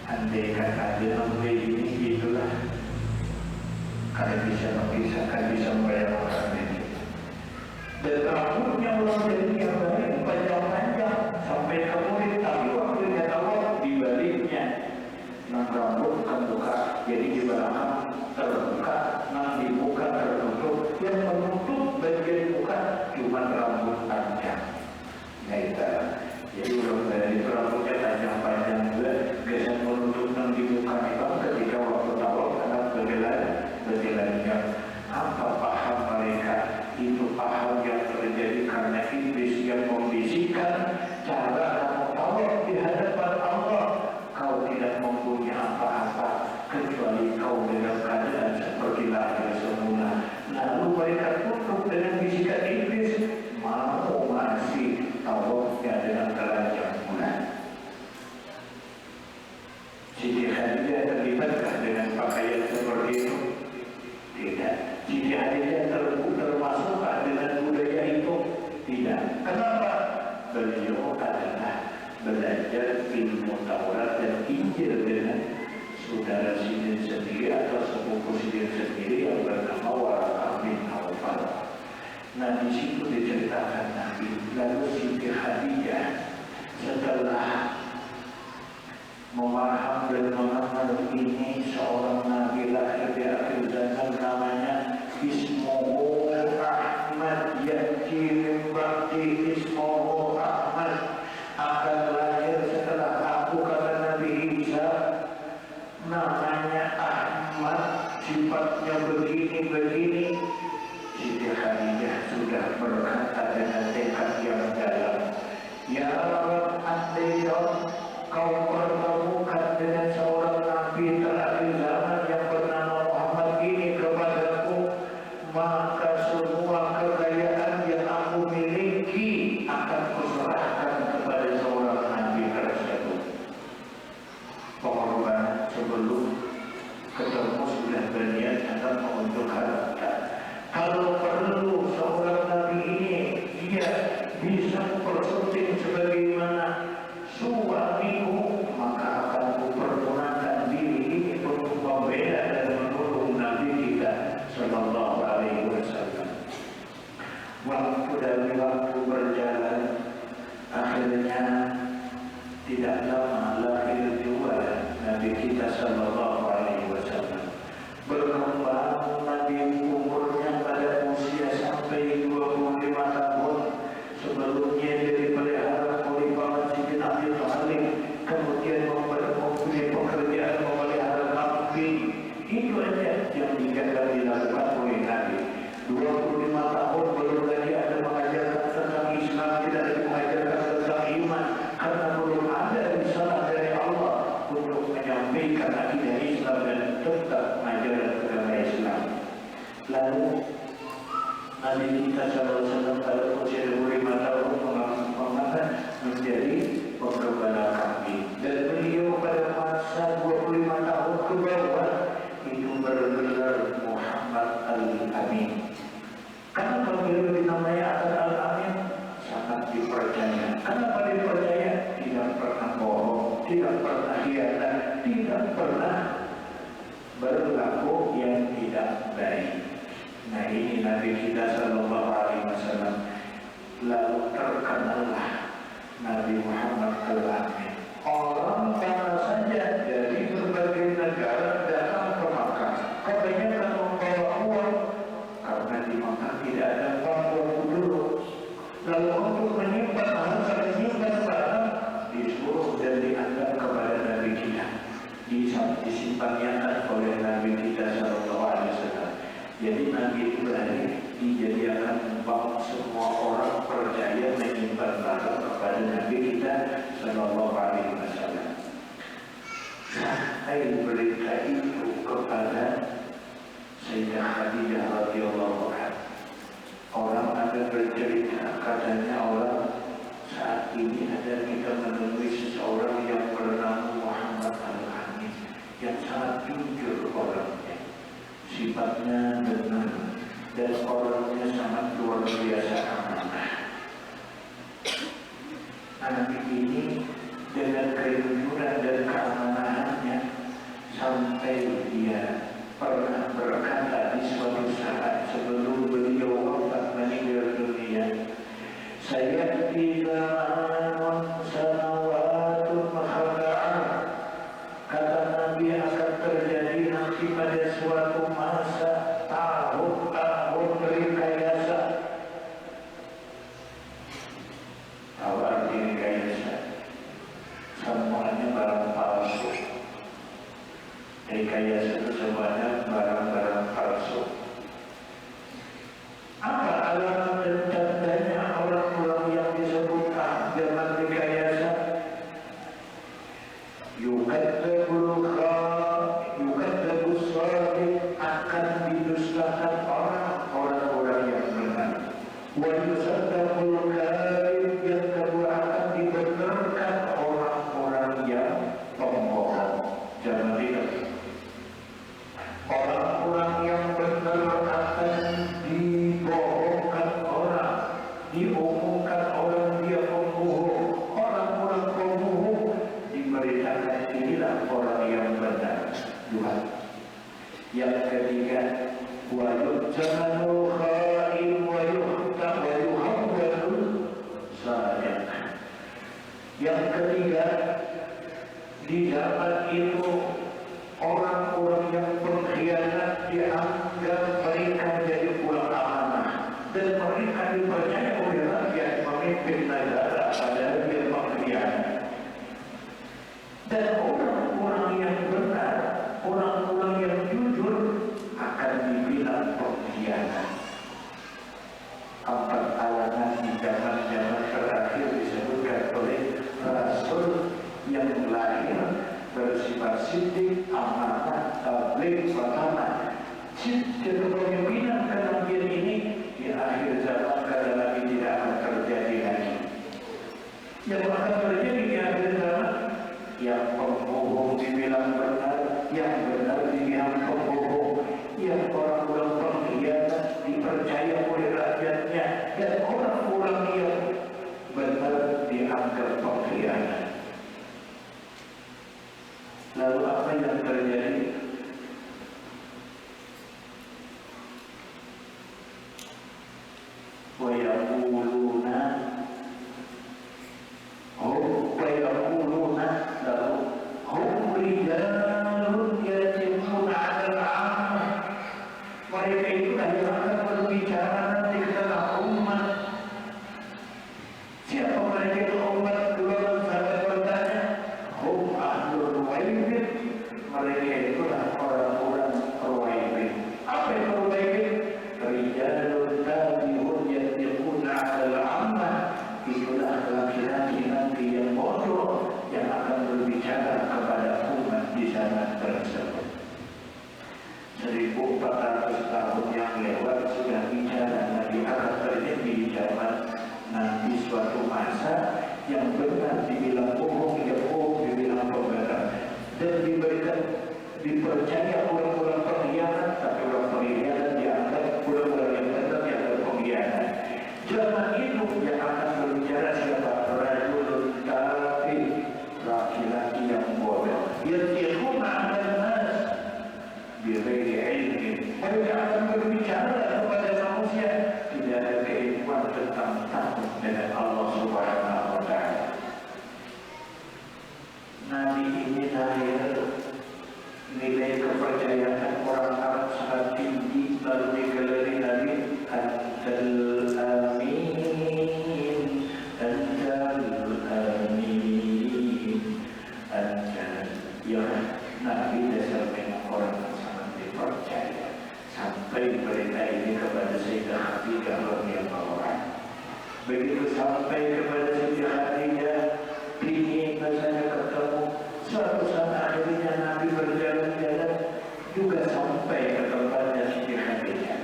Andai kata dia membeli ini itulah, kalian bisa mengisahkan, bisa membayangkan ini. Dan rambutnya orang jadi yang baik panjang-panjang sampai ke murid, tapi waktu dia tawaf dibaliknya, nah rambut terbuka, jadi di belakang terbuka, nah dibuka tertutup, yang menutup bagian muka cuma rambut panjang. Nah itu, jadi orang dari rambutnya panjang-panjang juga, biasanya menutup yang dibuka itu ketika waktu tawaf karena berjalan. Apa paham mereka? Itu paham yang terjadi karena iblis yang membisikkan cara kamu tawaf di hadapan Allah. Kau tidak mempunyai apa-apa kecuali kau dalam keadaan seperti lahir semula. Lalu mereka tutup dengan bisikan iblis, mau masih tawafnya dengan telanjang pula. Siti Khadijah terlibatkah dengan pakaian seperti itu? Tidak. Siti Khadijah termasuk dengan budaya itu? Tidak. Kenapa? Beliau adalah belajar ilmu Taurat dan Injil dengan saudara sendiri atau sepupu sendiri yang bernama Waraqah bin Nawfal. Nah di situ diceritakan Nabi. Lalu Siti Khadijah setelah memaham dan mengenal ini seorang Nabi lahir di akhir zaman namanya Ismuhu Ahmad, ya'ti min ba'di Ismuhu Ahmad, akan lahir setelah aku, kata Nabi Isa, namanya Ahmad, sifatnya begini Waktu demi waktu berjalan, akhirnya tidak lama lahir juga Nabi kita Sallallahu Alaihi Wasallam. Berkembang Nabi umurnya pada usia sampai 25 tahun. Sebelumnya dia dipelihara oleh Paman Siti Abi Thalib, kemudian mempunyai pekerjaan memelihara kambing. Itu aja yang dilakukan oleh Nabi. 25 tahun belum lagi ada mengajarkan tentang Islam, tidak lagi mengajarkan tentang iman, karena belum ada risalah dari Allah untuk menyampaikan akidah Islam dan tetap ajaran agama Islam. Lalu Nabi kita SAW pada usia 25 tahun menjadi penggembala kambing, dan beliau pada masa 25 tahun ke bawah itu bergelar Muhammad Al-Amin. Kenapa beliau dinamai Al-Amin? Sangat dipercaya. Kenapa dipercaya? Tidak pernah bohong, tidak pernah hianat, tidak pernah berlaku yang tidak baik. Nah, ini Nabi kita Sallallahu Alaihi Wasallam. Lalu terkenallah Nabi Muhammad Al-Amin. Orang karena saja dari berbagai negara datang ke Makkah, kebanyakan membawa uang, karena di Makkah tidak ada bank dulu. Lalu untuk menyimpan harta, menyimpan barang, disuruh dan diantar kepada Nabi kita, disimpannya oleh Nabi kita Sallallahu Alaihi Wasallam. Jadi Nabi Ibrahim dijadikan bank, semua orang percaya menyimpan barang kepada Nabi kita Sallallahu Alaihi Wasallam. Sampai berita itu kepada Sayyidah Khadijah radhiyallahu anha. Orang ada bercerita, katanya orang saat ini ada kita menemui seseorang yang bernama Muhammad Al-Amin, yang sangat jujur orangnya, sifatnya benar, dan orangnya sangat luar biasa amanah. Anak ini dengan kejujuran dan keamanahannya sampai dia pernah berkata di suatu saat sebelum beliau wafat meninggal dunia, saya tidak sanawatun khada'ah. Kata Nabi akan terjadi nanti pada suatu masa tahun-tahun rekayasa. Apa arti rekayasa? Semuanya barang palsu. Rekayasa itu semuanya barang-barang palsu. Apa alamat dan tandanya orang-orang yang disebut zaman rekayasa? Yukadzabul shadiq, akan didustakan orang-orang yang benar. Wa yusaddaqul kadhib, yang kedua akan dibenarkan orang-orang yang pembohong. Zaman ini orang-orang yang benar akan dibohongkan orang, diumumkan orang dia pembohong. Orang-orang pembohong diberitakan inilah orang yang benar. Dua. Yang ketiga, wa yujzamanul khain wa yuhawwalul sadiq. Yang ketiga, di zaman itu orang-orang yang pengkhianat dianggap mereka jadi pulang amanah, dan mereka dipercaya oleh rakyat memimpin negara, padahal dia pengkhianat. Dan orang-orang yang benar, orang-orang yang jujur akan dibilang pengkhianat. Empat alamat di zaman-zaman terakhir disebutkan oleh Rasul yang lahir bersifat siddiq, amanah, tabligh, amanah. Kepemimpinan kenabian ini di akhir zaman kada lagi tidak akan terjadi lagi. Yang akan terjadi di akhir zaman, yang pembohong dibilang benar, yang benar dibilang pembohong, yang orang-orang pengkhianat dipercaya oleh rakyatnya, dan orang-orang yang benar dianggap pengkhianat. Lalu apa yang terjadi? yang benar dibilang bohong, dibilang pembenar, dan dipercaya orang-orang pengkhianat, tapi orang pengkhianat dianggap orang-orang yang benar dianggap pengkhianat. Zaman itu yang akan berbicara siapa? Rajulun kafir, laki-laki yang bodoh. Yatiquna 'alan nas bighairi ilmin. Mereka akan berbicara kepada manusia tidak ada keilmuan tentang takut dengan Allah Subhanahu wa Ta'ala. Nabi ini lahir, nilai kepercayaan orang Arab sangat tinggi, lalu digelari Nabi Antal Amin, Antal Amin, Antal. Ya, Nabi dasar memang orang yang sangat dipercaya. Sampai berita ini kepada Sayyidah Khadijah radhiyallahu anha. Begitu sampai kepada Sayyidah Khadijah, ingin saya ketemu. Suatu saat akhirnya Nabi berjalan-jalan juga sampai ke tempatnya Sayyidah Khadijah.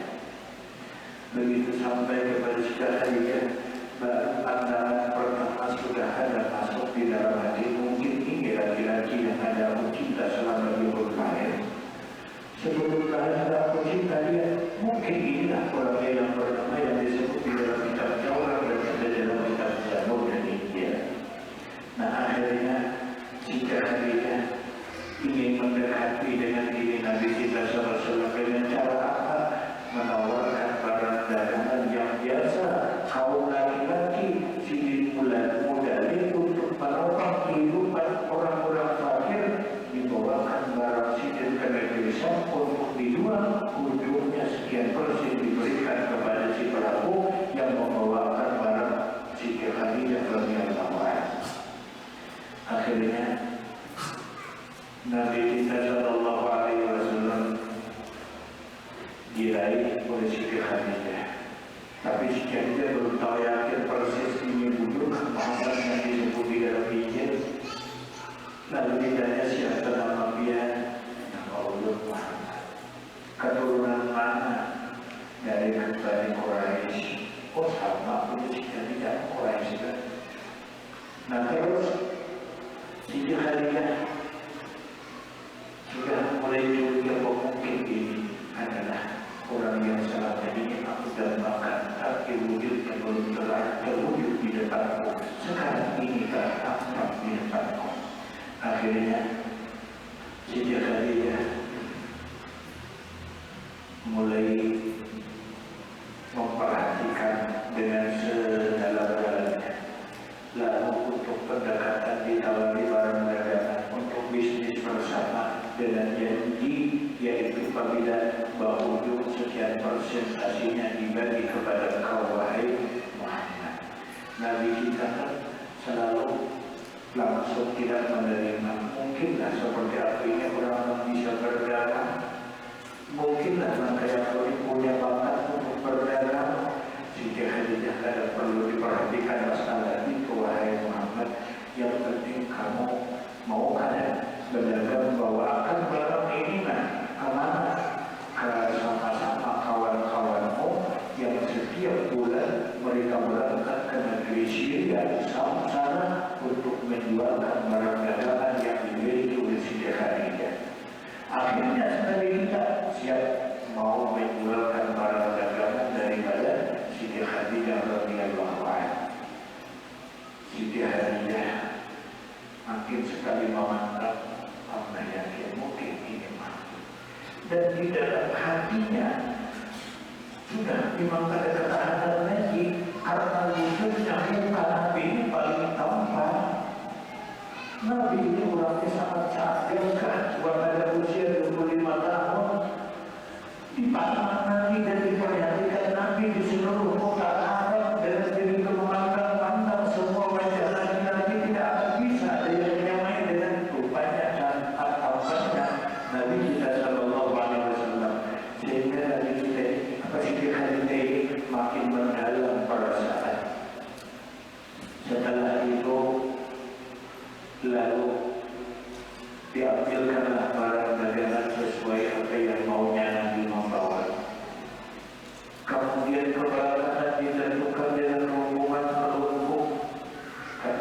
Begitu sampai kepada Sayyidah Khadijah, pandangan pertama sudah ada masuk di dalam hati. Mungkin ini laki-laki yang ada aku cinta selama dia berlahir. Sebelum lahir aku cinta dia. Mungkin inilah orangnya yang pertama yang disebut di dalam kitab Taurat dan ada dalam kitab Zabur dan Injil. Nah akhirnya Sayyidah Khadijah ingin mendekati dengan diri Nabi kita SAW dengan cara apa? Menawarkan barang dagangan yang biasa kaum laki-laki sini bulan muda untuk menopang kehidupan orang-orang fakir, dibawakan barang sidin ke negeri Syam untuk dijual, ujungnya sekian persen diberikan kepada si pelaku yang membawakan barang Sayyidah Khadijah radhiyallahu anha. Akhirnya Nabi kita sallallahu alaihi wasallam diraih oleh Sayyidah Khadijah. Tapi Sayyidah Khadijah belum tahu yakin persis ini bujuk Muhammad yang disebut di dalam Injil. Lalu ditanya siapa nama dia? Nama Allah Muhammad. Keturunan mana? Dari Bani Quraisy. Oh sama punya Sayyidah Khadijah Quraisy kan? Nah terus Sayyidah Khadijah sudah mulai curiga mungkin ini adalah orang yang selama ini aku dan makan tapi wujudnya belum terwujud di depanku. Sekarang ini kan tampak di depanku. Akhirnya Sayyidah Khadijah mulai memperhatikan dengan sedalam-dalamnya. Lalu untuk pendekatan ditawari barang dagangan untuk bisnis bersama dengan janji, yaitu apabila bahwa sekian persentasinya dibagi kepada engkau wahai Muhammad. Nabi kita kan selalu langsung tidak menerima. Mungkinlah seperti apa ini orang bisa berdagang, mungkinlah mereka punya bakat untuk berdagang. Sayyidah Khadijah tidak perlu diperhatikan masalah itu wahai Muhammad. Yang penting kamu mau kan berdagang bawakan barang ini kemana? Ke sama-sama kawan-kawanmu yang setiap bulan mereka berangkat ke negeri Syria di sana untuk menjualkan barang dagangan yang dimiliki oleh Sayyidah Khadijah. Akhirnya Nabi kita siap mau menjualkan barang dagangan daripada Sayyidah Khadijah radhiyallahu anha. Sayyidah Khadijah makin sekali memandang Allah yakin mungkin ini mampu. Dan di dalam hatinya sudah memang ada ketahanan lagi karena wujudnya muka Nabi ini paling tampan. Nabi ini orangnya sangat cantik kan, pada usia 25 tahun dipandang Nabi dan diperhatikan Nabi di seluruh kota Arab dan jadi memandang semua wajah laki-laki tidak akan bisa ada yang menyamai dengan rupanya dan tampannya Nabi kita sallallahu alaihi wasallam. Sehingga Nabi kita Sayyidah Khadijah ini makin mendalam perasaan. Setelah itu lalu diambilkanlah barang dagangan sesuai apa yang maunya Nabi membawa. Kemudian keberangkatan ditentukan dengan hubungan terlumpuh. Kan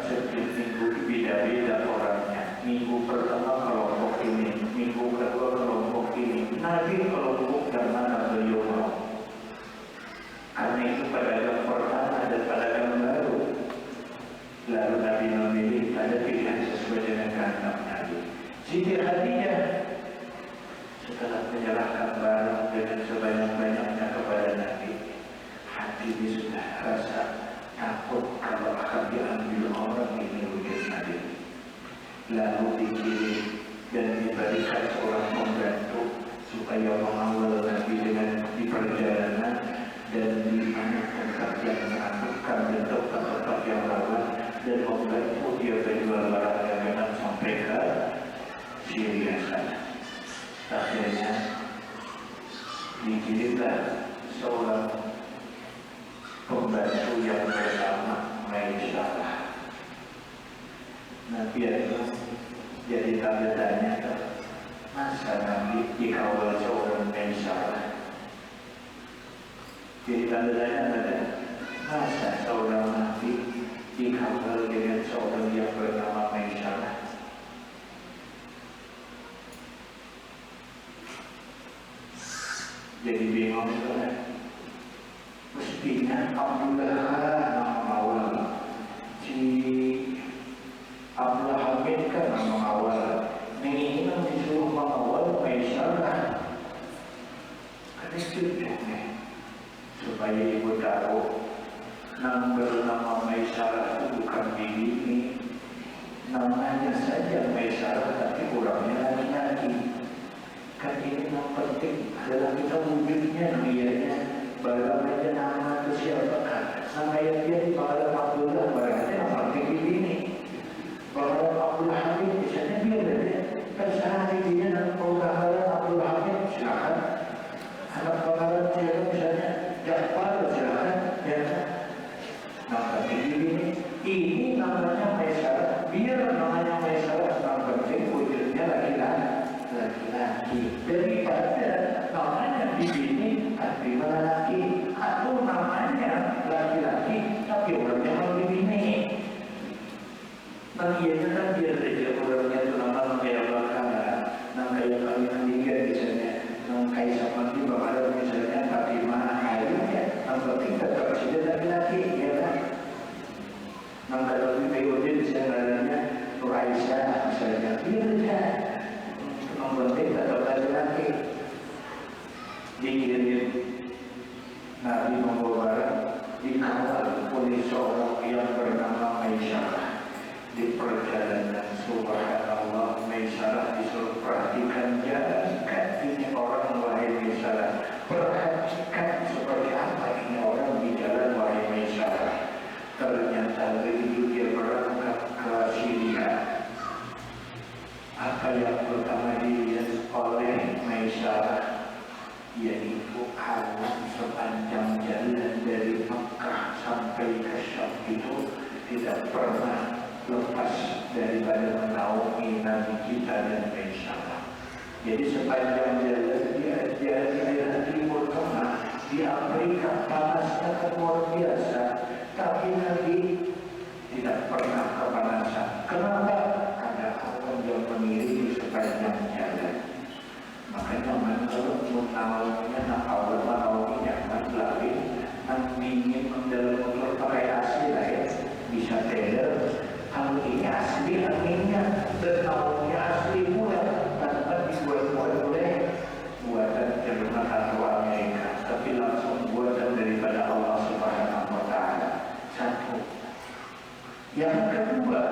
ini sudah rasa takut kalau akan diambil orang ini wujud Nabi. Lalu dikirim dan diberikan seorang pembantu supaya mengawal Nabi dengan di perjalanan dan di mana tempat yang menakutkan dan tempat-tempat yang rawan, dan membantu dia berjual barang dagangan sampai ke Syria sana. Akhirnya dikirimlah seorang pembantu yang bernama Maisyarah. Nabi itu jadi tanda tanya, masa Nabi dikawal seorang Maisyarah? Jadi tanda tanya ada, masa seorang Nabi dikawal dengan seorang yang bernama Maisyarah? Jadi bingung itu kan? Mestinya Abdullah nama awal, si Abdullah Hamid kan nama awal, ini disuruh mengawal Maisyarah. Kan itu nih, supaya ibu tahu nama Maisyarah itu bukan ini, namanya saja Maisyarah tapi kurangnya laki-laki. Kan ini yang penting adalah kita wujudnya namanya, barang aja nama itu siapakah, nama yang dia dipanggil Abdullah, barangnya yang penting ini. Bahwa Abdullah Hamid misalnya dia ada, terserah dia dan penggalan Abdullah Hamid silakan. Anak penggalan siapa misalnya Jafar silakan, ya. Nah penting ini namanya Maisyarah, biar namanya Maisyarah, yang penting wujudnya laki-laki daripada namanya di sini tapi laki, atau namanya laki-laki tapi orangnya mau dibini. Nah iya kan biar saja orangnya itu nama kayak bakalan, nama kayak kalian tiga misalnya, nama kayak sama di bakalan misalnya Fatimah akhirnya, nama kita presiden laki-laki, ya kan? Nama kalau di POD misalnya Nur Aisyah misalnya, biar saja. Mempenting atau laki-laki dikirim Nabi membawa dikawal oleh seorang yang bernama Maisyarah. Di perjalanan subhanallah, Maisyarah disuruh perhatikan, jangan ini orang wahai Maisyarah, perhatikan seperti apa ini orang di jalan wahai Maisyarah. Ternyata begitu dia berangkat ke Syria, apa yang pertama dilihat oleh Maisyarah yaitu alam sepanjang jalan dari Mekah sampai ke Syam itu tidak pernah lepas daripada menaungi Nabi kita dan Maisyarah. Jadi sepanjang jalan dia di daerah Timur Tengah, di Afrika panasnya luar biasa, tapi Nabi tidak pernah kepanasan. Kenapa? Yang mengiringi sepanjang jalan. Makanya menurut menawanya nak awal menawanya lagi nak ingin mendalam motor pakai asli lah ya, bisa tender. Kalau ini asli anginnya dan nawanya asli pula tanpa dibuat-buat oleh buatan Jerman atau Amerika, tapi langsung buatan daripada Allah Subhanahu Wa Taala. Satu. Yang kedua,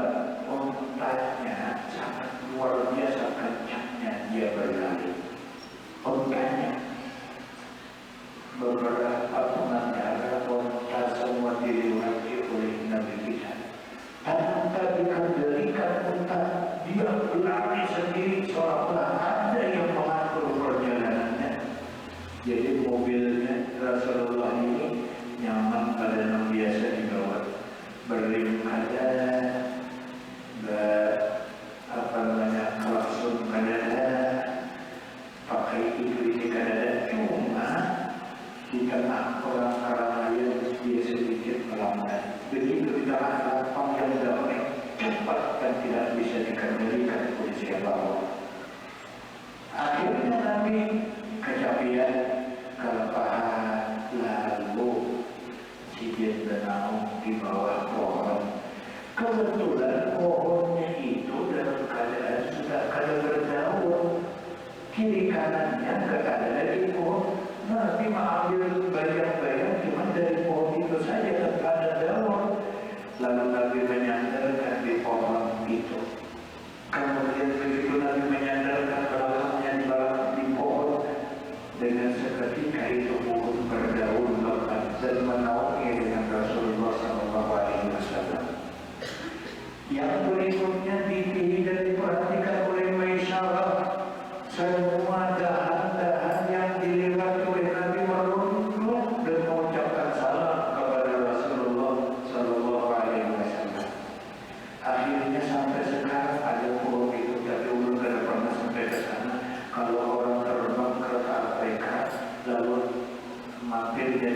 ontanya sangat luar biasa kencangnya dia berlari. Ontanya beberapa pengendara onta semua dilewati oleh Nabi kita. Tanpa dikendalikan onta, dia berlari sendiri seolah-olah ada yang mengatur perjalanannya. Jadi mobilnya Rasulullah ini nyaman pada yang biasa dibawa. Berlim ada, klakson ada, pakai itu ada, cuma di tengah orang-orang lain dia sedikit melambat. Begitu di tengah lapang yang damai, cepat dan tidak bisa dikendalikan oleh siapapun. Akhirnya Nabi kecapean, kelepahan, lalu dia bernaung di bawah pohon. Kebetulan pohonnya itu dalam keadaan sudah kada berdaun, kiri kanannya kada ada di pohon. Nabi mengambil bayang-bayang cuma dari pohon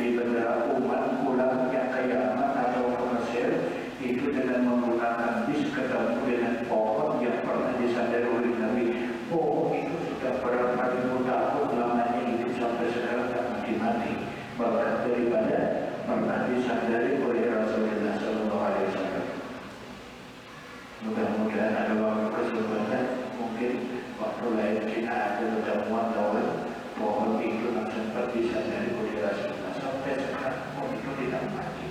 menjadi bendera umat pulangnya kiamat atau ke Mesir itu dengan menggunakan bis ketemu dengan pohon yang pernah disandari oleh Nabi. Pohon itu sudah berapa ribu tahun lamanya itu sampai sekarang tak mati-mati, bahkan daripada pernah disandari oleh Rasulullah SAW. Mudah-mudahan ada waktu kesempatan, mungkin waktu lain kita ada pertemuan tahun pohon itu sempat disandari oleh Rasulullah. Sampai sekarang pohon itu tidak mati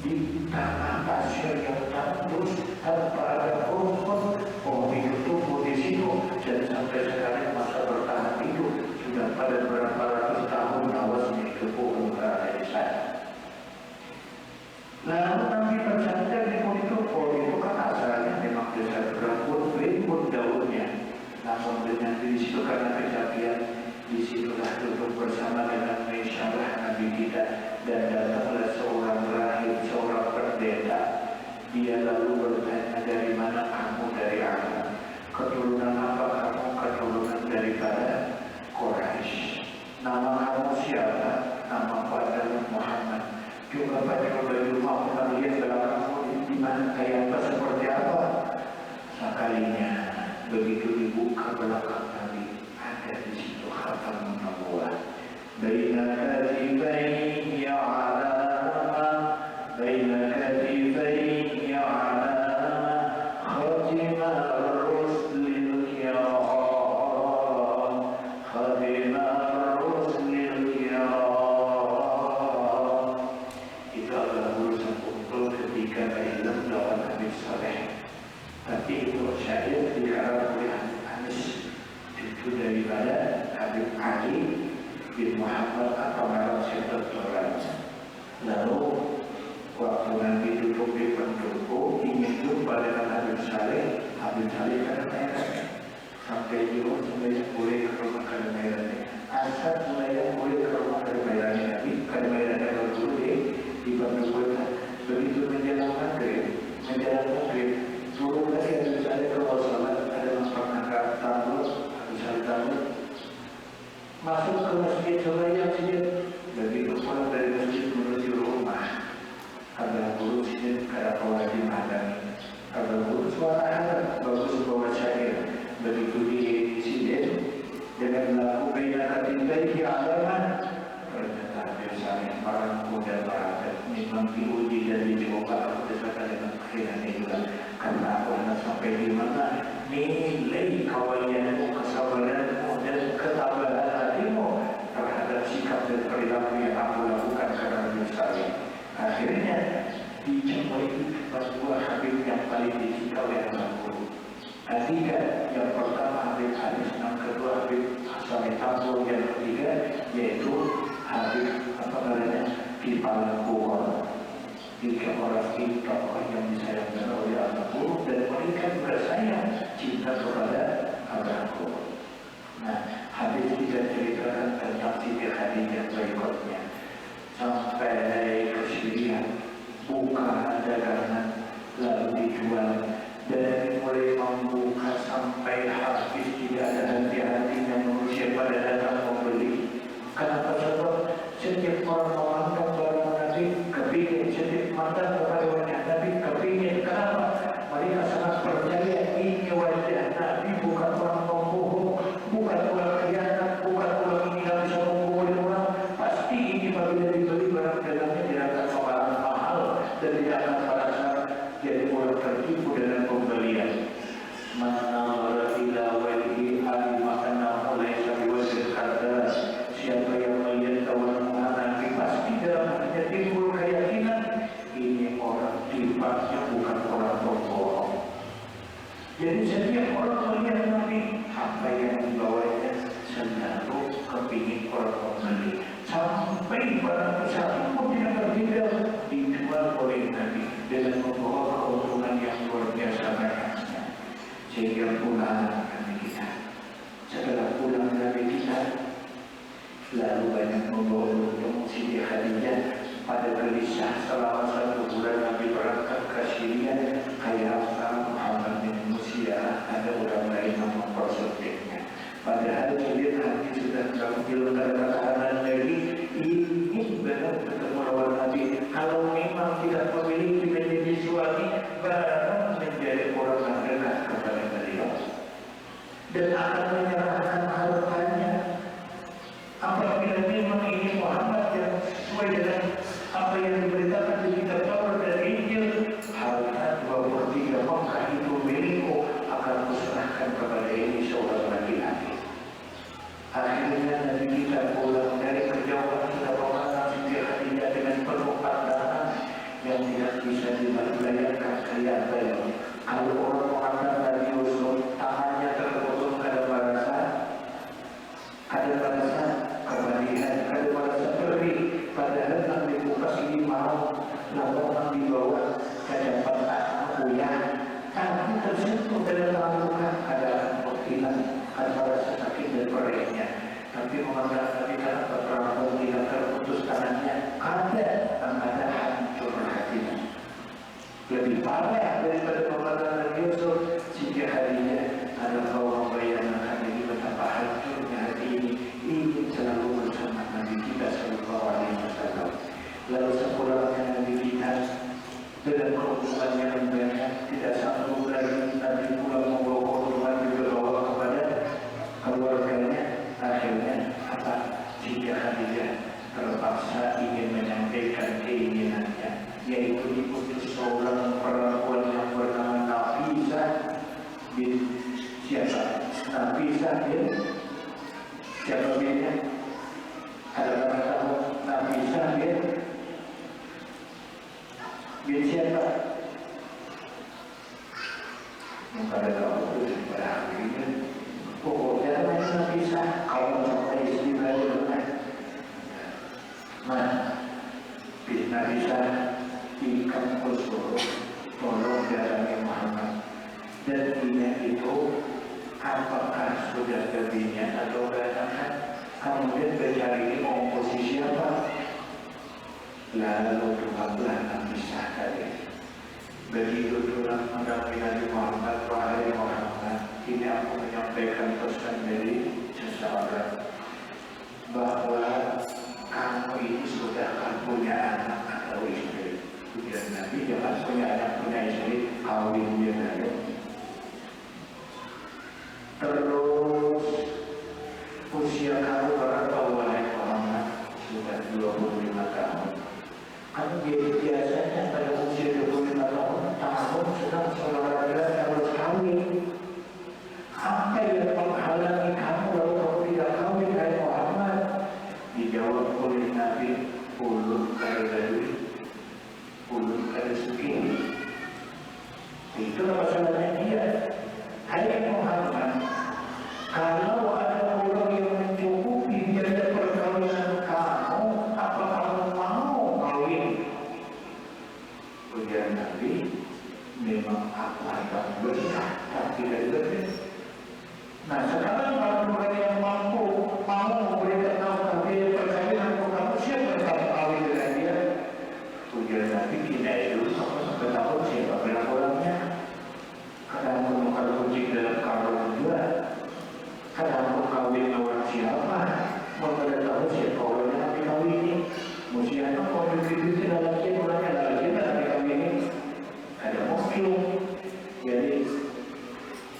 di tanah pasir yang tandus tanpa ada pohon. Pohon itu tumbuh di situ dan sampai sekarang masa bertahan itu sudah pada berapa ratus tahun awasnya itu pohon berada di sana. Lalu Nabi bersandar di pohon itu kan asalnya memang besar rimbun daunnya, namun dengan di situ karena kejadian disitulah duduk bersama dengan Maisyarah Nabi kita, dan datanglah seorang rahib, seorang pendeta. Dia lalu bertanya, dari mana kamu? Dari aku. Keturunan apa kamu? Keturunan daripada Quraisy. Nama kamu siapa? Nama adalah Muhammad. Coba baca baju mau lihat belakangmu di mana, kayak apa, seperti apa. Sekalinya begitu dibuka belakang Nabi, ada di situ khatamun nubuwah. Baina katifaini alama, baina katifaini alama, khatimar rusulil kiram, khatimar rusulil kiram. Itu adalah urusan kumpul ketika Ilham lawan Habib Saleh. Tapi itu syair dikarang oleh Anis, itu daripada Habib Ali bin Muhammad atau Arab Syaitan. Lalu waktu Nabi duduk di pendopo ingin jumpa dengan Habib Saleh kan merah sampai jauh mulai ke rumah Kalmerahnya. Asal mulai ke rumah Kalmerahnya Nabi, Kalmerahnya berdulu di pendopo. Begitu menjelang maghrib turun lagi Habib Saleh ke sholat, ada mempraknakan tamu, Habib Saleh tamu masuk ke masjid sebanyak saja. Begitu pulang dari masjid menuju rumah, ada guru sini kada kawajib madani, ada guru suara ada bagus bawa syair. Begitu di sini dengan lagu Baina Katifaini Alama, ternyata Habib Saleh orang muda berada, memang diuji dan dicoba. Aku desakan dengan akhirnya juga, karena aku hendak sampai di mana nilai kawayanmu, kesabaranmu dan ketabahan hatimu terhadap sikap dan perilaku yang aku lakukan karena Habib Saleh. Akhirnya dijemur itu dua Habib yang paling dicinta oleh anak guru. Ketiga, yang pertama Habib Anis, yang kedua Habib Saleh Tambul, yang ketiga yaitu Habib Kipala Bogor. Tiga orang ini tokoh yang disayangkan oleh anak guru, dan mereka juga sayang cinta kepada anak guru. Nah, hadis kita ceritakan tentang Siti Khadijah berikutnya. Sampai ke Syria, buka dagangan lalu dijual, dan mulai membuka sampai habis tidak ada hati-hatinya manusia pada datang membeli. Kenapa? Sebab setiap orang memandang barang Nabi kepingin, setiap mandang kepada wajah Nabi kepingin. Kenapa? Mereka sangat percaya ini wajah Nabi, bukan orang pembohong, bukan orang khianat, bukan orang ini yang bisa membohongi orang. Pasti ini apabila dibeli barang dagangnya tidak akan mengalami mahal dan tidak akan merasa jadi orang tertipu dengan pembelian. Mana ila wajhi alima annahu laysa biwajhi al-qadar. Siapa yang melihat tawaran Nabi pasti dalam hatinya timbul keyakinan ini orang timpaknya bukan orang pembohong. Jadi setiap orang melihat Nabi, apa yang dibawanya selalu kepingin orang membeli. Sampai barang besar pun tidak tertinggal dijual oleh Nabi dengan membawa keuntungan yang luar biasa banyaknya. Sehingga pulang Nabi kita. Setelah pulang Nabi kita, lalu banyak membawa untuk Siti Khadijah. Pada gelisah selama 1 bulan Nabi berangkat ke Syria, kayak Muhammad bin Musyah, ada orang lain yang mempersuntiknya. Padahal dia hati sudah mengambil kata-kata lagi ingin padahal Nabi Mukas ini mau lalu dibawa ke depan Uya, tapi tersentuh dari tangan ada kemungkinan ada rasa sakit dan perihnya, tapi mengatakan Nabi karena terperangkap tidak terputus tangannya, ada hancur hatinya. Lebih parah daripada pembahasan Nabi Yusuf, jika harinya ada kaum membayangkan ini betapa hancurnya hati ini, ingin selalu bersama Nabi kita Sallallahu Alaihi Wasallam. Lalu sepulangnya Nabi kita dengan keuntungan yang banyak, tidak sanggup lagi Nabi pulang membawa keuntungan dibawa kepada keluarganya. Akhirnya apa? Jika harinya terpaksa ingin menyampaikan keinginannya, yaitu diputus seorang perempuan yang bernama Nafisah bin siapa? Nafisah bin siapa binnya? Ada orang tahu Nafisah bin siapa? Yang pada tahu itu pada akhirnya pokoknya Nafisah kalau sampai istri belajar bisa di kampus tolong dalamnya Muhammad, dan dia itu apakah sudah kebinya atau tidak, kemudian mencari komposisi apa, lalu berkablah Nabi tadi. Begitu tulang mendampingi Muhammad, wahai Muhammad, ini aku menyampaikan pesan dari seseorang bahwa kamu ini sudah punya anak atau istri. Kemudian Nabi jangan punya anak punya istri, kawin dia saja. Terus usia kamu berapa wahai Muhammad? Sudah 25 tahun. Kamu biasanya pada usia 25 tahun sedang seorang laki-laki harus kawin. Apa yang menghalangi kamu lalu kamu tidak kawin wahai Muhammad? Dijawab oleh Nabi, ulun kada duit, ulun kada suki. Itu masalahnya dia. Hai Muhammad, kalau ada orang yang mencukupi biaya perkawinan kamu, apa kamu mau kawin? Ujar Nabi, memang aku akan bersah, tapi tidak lebih. Nah sekarang kalau orang yang mampu mau berikan tahu tapi perkawinan kamu siapa yang kamu kawin dengan dia? Ujar Nabi, tidak itu sampai tahu siapa pelakunya. Kadang kalau kucing dalam karung juga, kadang kawin orang siapa, mau tahu siapa orang yang dikawini. Musianya mau begitu dalam orangnya lagi tidak dikawini. Ada mobil, jadi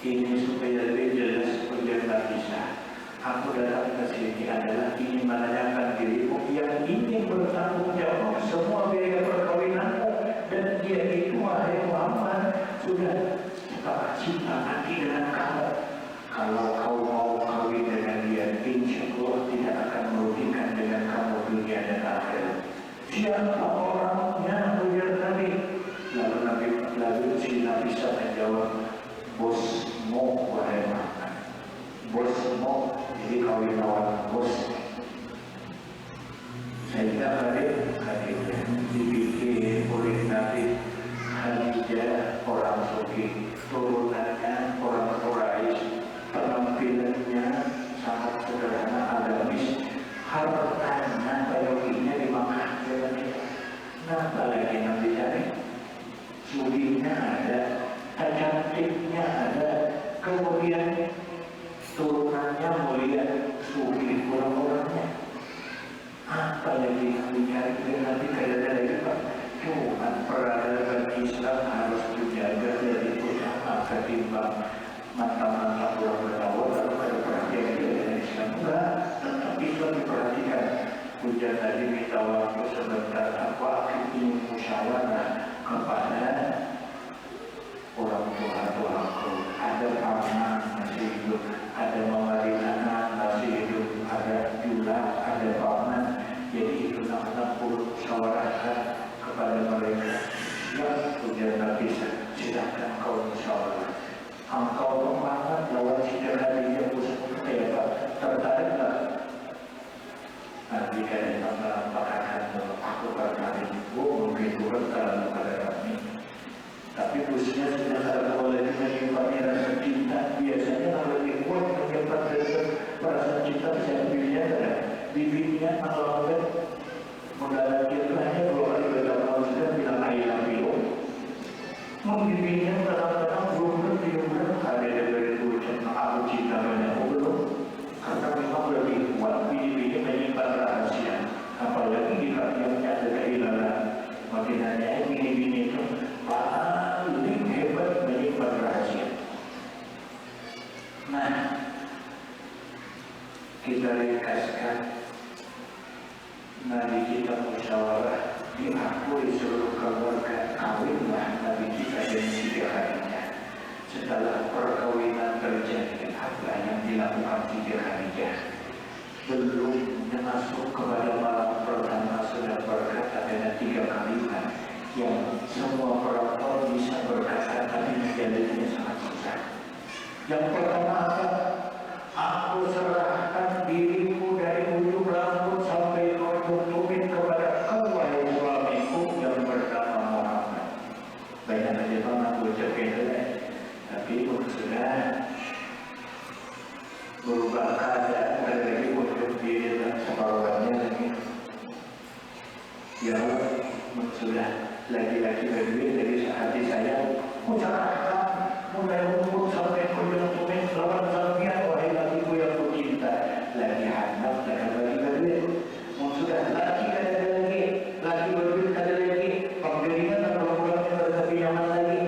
ini supaya lebih jelas perjalanan kisah. Aku datang ke sini adalah ingin menanyakan dirimu yang ingin bertanggung jawab semua biaya perkawinanmu, dan dia itu wahai Muhammad sudah cinta mati dengan kamu. Kalau kau mau kawin dengan dia, insya Allah tidak akan merugikan dengan kamu dunia dan akhirat. Siapa orangnya? Ujar Nabi. Lalu si Nabi bisa menjawab, bosmu wahai Muhammad, bosmu. Jadi kawin lawan bos. Sehingga hadisnya dibikin oleh Nabi. Khadijah orang Suki, turunannya orang Quraisy, penampilannya sangat sederhana agamis, hartanya bayoginya dimakan dengan kenapa lagi nanti cari? Sudinya ada, cantiknya ada, kemudian turunannya mulia, Suki orang-orangnya. Apa lagi yang dicari dengan Nabi kaya lagi Pak? Cuma peradaban Islam harus dijaga dari utama ketimbang mata-mata orang berdawat lalu ada perhatian dengan Islam. Enggak, tetap Islam diperhatikan. Hujan tadi minta waktu sebentar, aku akan ingin musyawarah kepada orang tua-tuaku. Ada paman masih hidup, ada memarinakan masih hidup, ada jula, ada paman. Jadi itu nak perlu musyawarahkan kepada mereka. Yang ujian Nabi, silakan kau musyawarah. Engkau pemahaman lawan sidang hadinya pusat apa? Tertarik tak? nanti kalian melampakkan aku berkali mungkin turun dalam pada kami. Tapi busnya sudah kalau boleh menyimpannya rasa cinta. Biasanya kalau dibuat menyimpan rasa cinta bisa dipilihnya ada bibirnya kalau mendadak itu hanya 2 kali bertahun sudah bilang ayah biru. Mungkinnya kadang-kadang belum berdiam ada dari ucapan aku cinta banyak belum. Karena memang lebih kuat bibirnya menyimpan rahasia. Apalagi jika yang ada kehilangan. Makin hanya bini-bini itu paling hebat menyimpan rahasia. Nah, kita ringkaskan. Nabi kita musyawarah diakui seluruh keluarga kawinlah Nabi kita dan Siti Khadijah. Setelah perkawinan terjadi, apa yang dilakukan Siti Khadijah? Belum masuk kepada malam pertama sudah berkata dengan 3 kalimat yang semua perempuan bisa berkata tapi menjadinya sangat susah. Yang pertama apa? Aku serahkan diriku dari ujung rambut sampai ujung tumit kepada kau wahai suamiku yang bernama Muhammad. Banyak aja banget ucapkan itu, tapi pun sudah berubah keadaan. Ada lagi untuk diri dan separuhannya lagi. Ya sudah lagi-lagi berduit dari hati saya. Ucapkan mulai umur sampai ujung tumit lawan sampian wahai lakiku yang kucinta. Lagi handap dan lagi berduit. Sudah lagi ada lagi, lagi berduit ada lagi. Pemberian atau pulangnya tetapi nyaman lagi.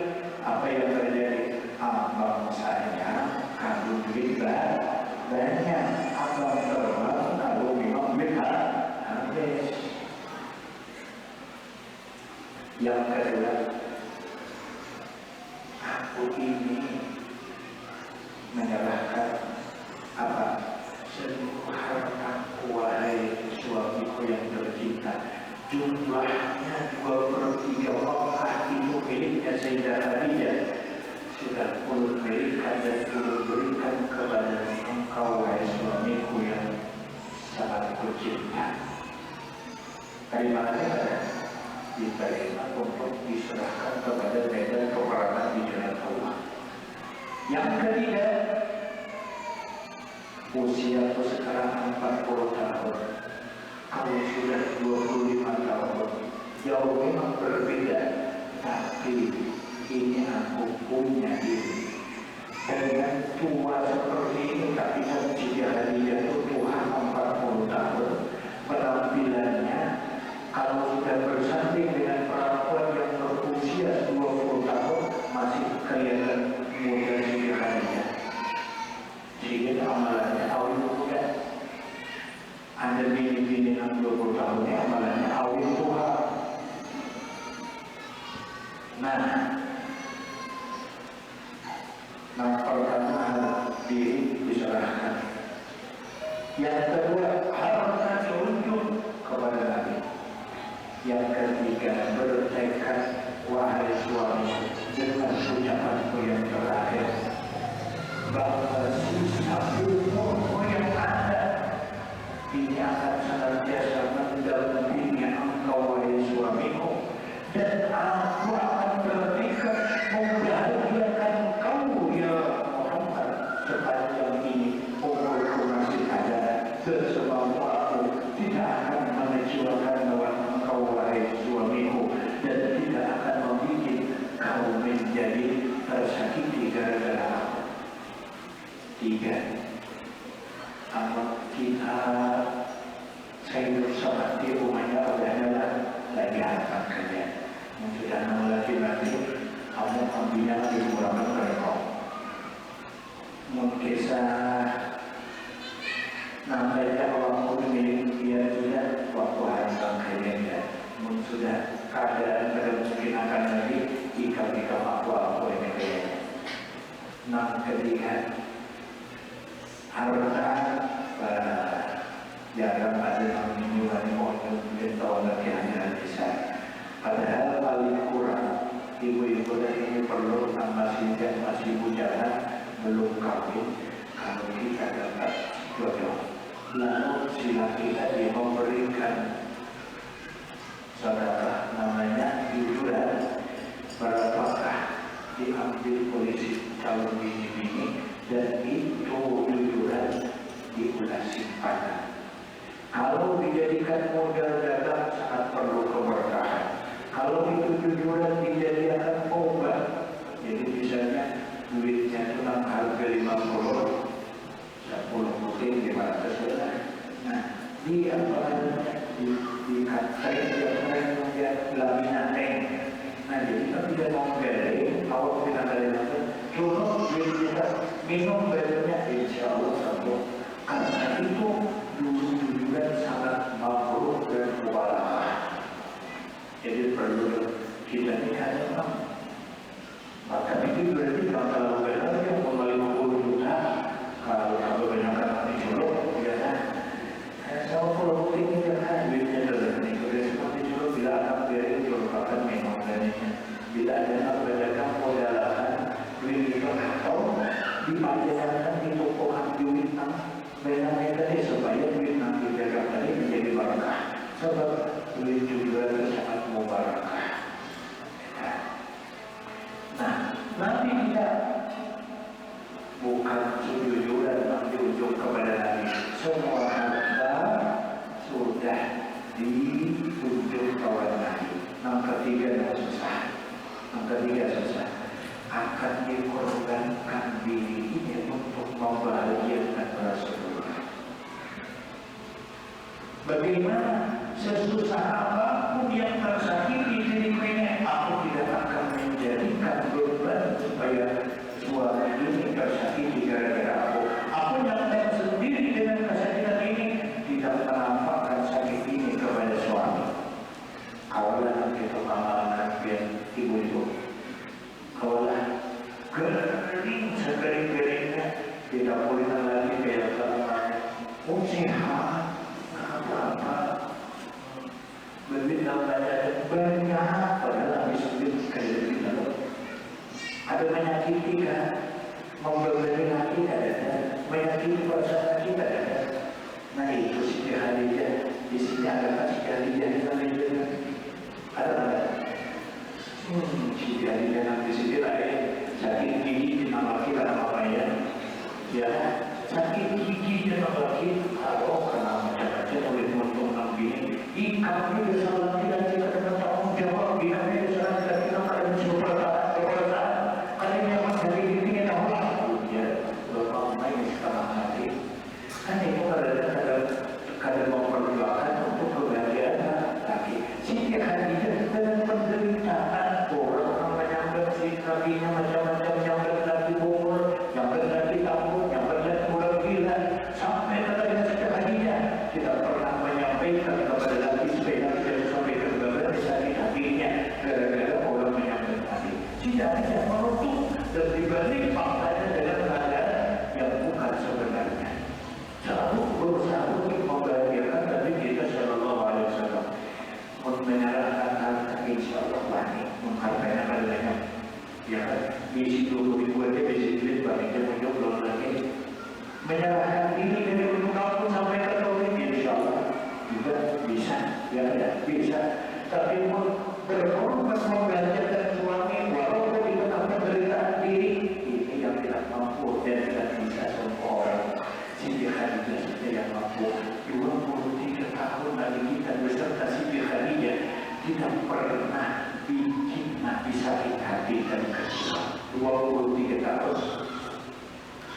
Apa yang terjadi? Abang saya kandung duit banyak. Abang terbang kalau memang duit habis. Yang kedua, aku ini menyerahkan apa seluruh hartaku wahai suamiku yang tercinta. Jumlahnya 2/3 Makkah itu miliknya Sayyidah Khadijah. Sudah puluh berikan dan puluh berikan kepada engkau wahai suamiku yang sangat kucinta. Dari mana ada? Diterima untuk diserahkan kepada medan peperangan di jalan Allah. Yang ketiga, usiaku sekarang 40 tahun. Kamu sudah 25 tahun. Jauh memang berbeda, tapi ini aku punya diri. Dengan tua seperti ini, tapi Siti Khadijah itu tua 40 tahun. Penampilannya kalau sudah bersanding dengan perempuan yang berusia 20 tahun masih kelihatan muda Siti Khadijah. Jadi amalannya awal muda. Ada bini-bini yang 20 tahunnya amalannya awal tua. Nah pertama diri diserahkan. Yang kedua harta diunjuk kepada Nabi. Yang ketiga bertekad wahai suami dengan ucapanku yang terakhir bahwa sisa umurmu yang ada ini akan senantiasa mendampingi engkau wahai suamiku, dan aku akan bertekad membahagiakan engkau ya Muhammad sepanjang ini umurku masih ada, dan sebab aku tidak akan mengecewakan lawan engkau wahai suamiku, dan tidak akan membuat kau menjadi tersakiti gara-gara aku. 3. Amat kita saya seperti rumahnya adalah lagi harta kerja. Sudah 6 laki-laki, kamu ambilnya dikurangkan ke kau. Mungkin namanya orang pun milik dia sudah waktu harta kerja. Mungkin sudah keadaan mungkin akan lagi jika apa ini kayaknya. 6 ketiga harta jarang ada yang menyuruh mungkin tahun lagi hanya bisa. Padahal paling kurang ibu-ibu dan ini perlu masih bujangan belum kawin kalau kita dapat jodoh. lalu si laki tadi memberikan sedekah namanya jujuran. Berapakah diambil oleh si calon bini dan itu jujuran diulas simpanan. Kalau dijadikan modal dagang sangat perlu keberkahan. Kalau itu jujuran dijadikan obat, jadi misalnya duitnya itu harga 50, 10 mungkin 500 dolar. Nah, di apa namanya di kain dia laminating. Nah, jadi kan tidak mau garing, awak tidak garing itu, cuma duit kita minum garingnya insya Allah satu. Karena itu jujuran sangat makruh dan mubarakah. Jadi perlu kita lihat maka itu berarti kalau benar yang kembali 50 juta kalau kebanyakan nanti dulu ya kan saya kalau ini kan duitnya terus nih seperti dulu bila akan beri dulu akan minum dan bila ada yang berdagang modalakan duit itu atau dipajakan di toko duit memang tadi supaya duit nanti dagang tadi menjadi berkah sebab duit juga sangat mubarakah. Nah, nanti kita bukan jujuran nanti ujung kepada Nabi. Semua harta sudah ditunjuk kepada Nabi. Yang ketiga yang susah. Yang ketiga susah. Akan dikorbankan diri ini untuk membahagiakan Rasulullah. Bagaimana sesusah apapun yang tersakiti dirinya, aku tidak akan menjadikan beban supaya suami ini tersakiti gara-gara aku. Aku nyatakan sendiri dengan kesakitan ini tidak menampakkan sakit ini kepada suami. Awalan nanti pengamalan biar ibu-ibu. Awalan kering sekering-keringnya tidak boleh lagi kayak namanya sehat. Apa berbeda banyak padahal habis sendiri sekali lagi ada menyakiti kan membebani hati ada menyakiti perasaan kita ada. Nah itu Siti Khadijah di sini ada Siti Khadijah ada Siti Khadijah nanti Siti lain sakit gigi nama kita nama ya ya sakit gigi nama kita kalau kena macam-macam oleh teman-teman Nabi ikan ini salah tidak kita kena tanggung jawab ikan ini salah tidak kita ada kepercayaan kali ini yang dari ini kita orang ya bapak main sekarang nanti kan itu ada memperjuangkan untuk kebahagiaan laki Siti Khadijah dengan penderitaan orang menyambut si kakinya macam-macam nyambut lagi bubur nyambut lagi tabung nyambut lagi bulan gila sampai kepada Siti Khadijah tidak pernah menyampaikan kepada laki supaya tidak sampaikan kepada sakit hatinya gara-gara orang menyambut lagi tidak menutup dan dibalik faktanya dengan keadaan yang bukan sebenarnya selalu berusaha untuk membahagiakan Nabi kita Sallallahu Alaihi Wasallam menyerahkan harta insya Allah wani menghargainya padanya ya kan isi 20.000 aja isi duit baliknya menjoblol lagi menyerahkan diri dari ujung kampung sampai ke Tauhid insya Allah juga bisa ya bisa tapi berkorban membelanjakan suami walaupun itu tanpa penderitaan diri ini yang tidak mampu dan tidak bisa semua orang. Siti Khadijah saja yang mampu 23 tahun lagi kita beserta Siti Khadijah tidak pernah bikin Nabi sakit hati dan kecewa 23 tahun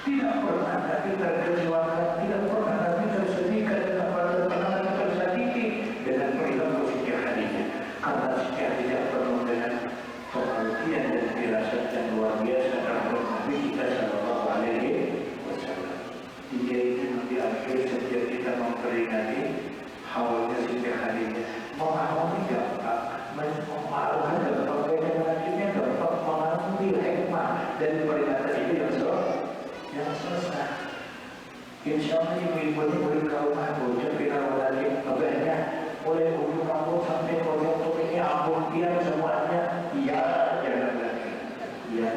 tidak pernah Nabi terkecewakan tidak pernah Nabi tersedihkan dengan pertanyaan tersakiti dengan perilaku Siti Khadijah karena Siti Khadijah penuh dengan pengertian dan firasat yang luar biasa terhadap Nabi kita Sallallahu Alaihi Wasallam. Tiga itu di akhir setiap kita memperingati haulnya Siti Khadijah memahami gampang memaafkan gampang bagaimana gampang memahami hikmah dan peringatan itu yang selesai insya Allah ibu-ibu ini boleh kau bocor kita lagi lebihnya boleh ujung kampung sampai proyek ini ampun dia semuanya iya jangan lagi iya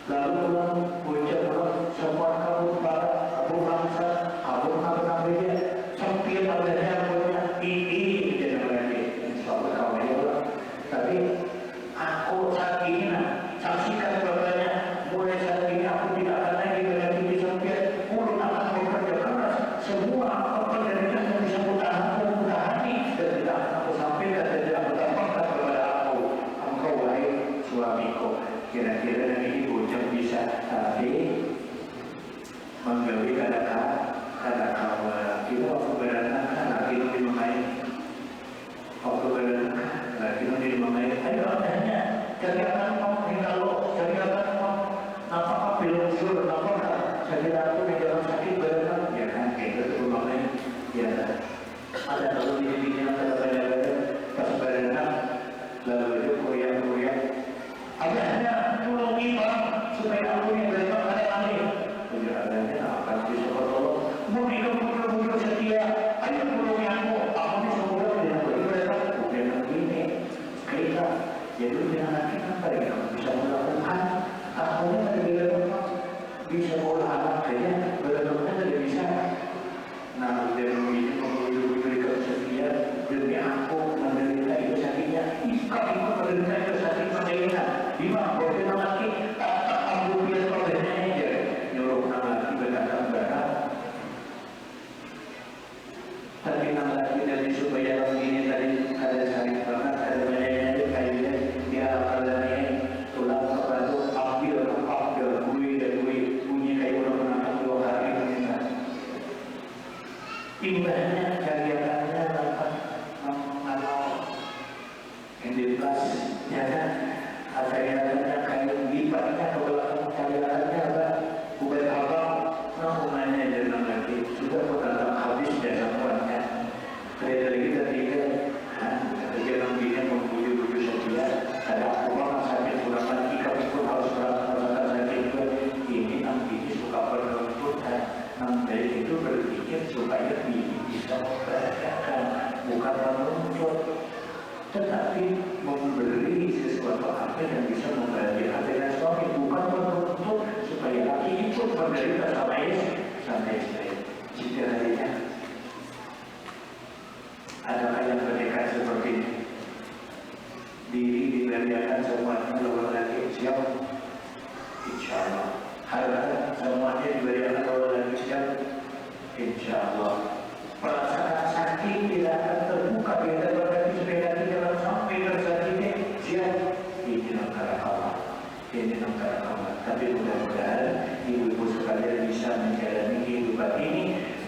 lalu pulang bocor semua kamu para abu bangsa abu Syariatan mau minta lo, syariatan mau apakah belum sur, apakah syariatan yang dalam sakit berenang, ya kan, kayak gitu makanya, ya ada kalau dirinya ada badan pas berenang, lalu itu koyak-koyak, adanya tolong imam supaya aku yang berenang ada lagi, tidak adanya akan bisa bertolong, mau hidup setia, ayo tolong aku bisa berenang bukan begini, kita. Jadi dengan kita yang bisa melakukan akhirnya dari bisa olah akhirnya benar-benar tidak bisa. Nah dari ini memberikan setia demi aku menderita itu sakitnya. Ikut menderita itu sakit menderita. Lima boleh lagi aku biar problemnya aja nyuruh lagi berkata-kata. Tapi lagi dari supaya begini tadi ada sakit banget ada banyak kayaknya dia akalnya tulang kepala ambil gue punya kayak orang menangkap 2 hari ini imbahnya karyakannya dapat identitas ya kan karyakannya kayak lipatnya ke belakang karyakannya apa bukan abang namanya jangan lagi sudah berkata habis jasa kuatnya kereta lagi ketiga kerja namanya mempunyai setia ada orang sakit kurang ikat pun harus merasakan sakit juga ini nanti suka berlutut nanti itu berpikir supaya bisa memperhatikan bukan menuntut tetapi memberi sesuatu apa yang bisa membahagiakan dengan suami bukan menuntut supaya laki itu menderita sama istri jika harinya adakah yang berdekat seperti ini diri diberiakan semuanya lawan lagi siap insya Allah harap semuanya diberiakan lawan lagi siap insya Allah perasaan sakit tidak akan terbuka beda berarti sepeda jangan sampai tersakiti siap ini negara Allah tapi mudah-mudahan ibu-ibu sekalian bisa menjalani kehidupan ini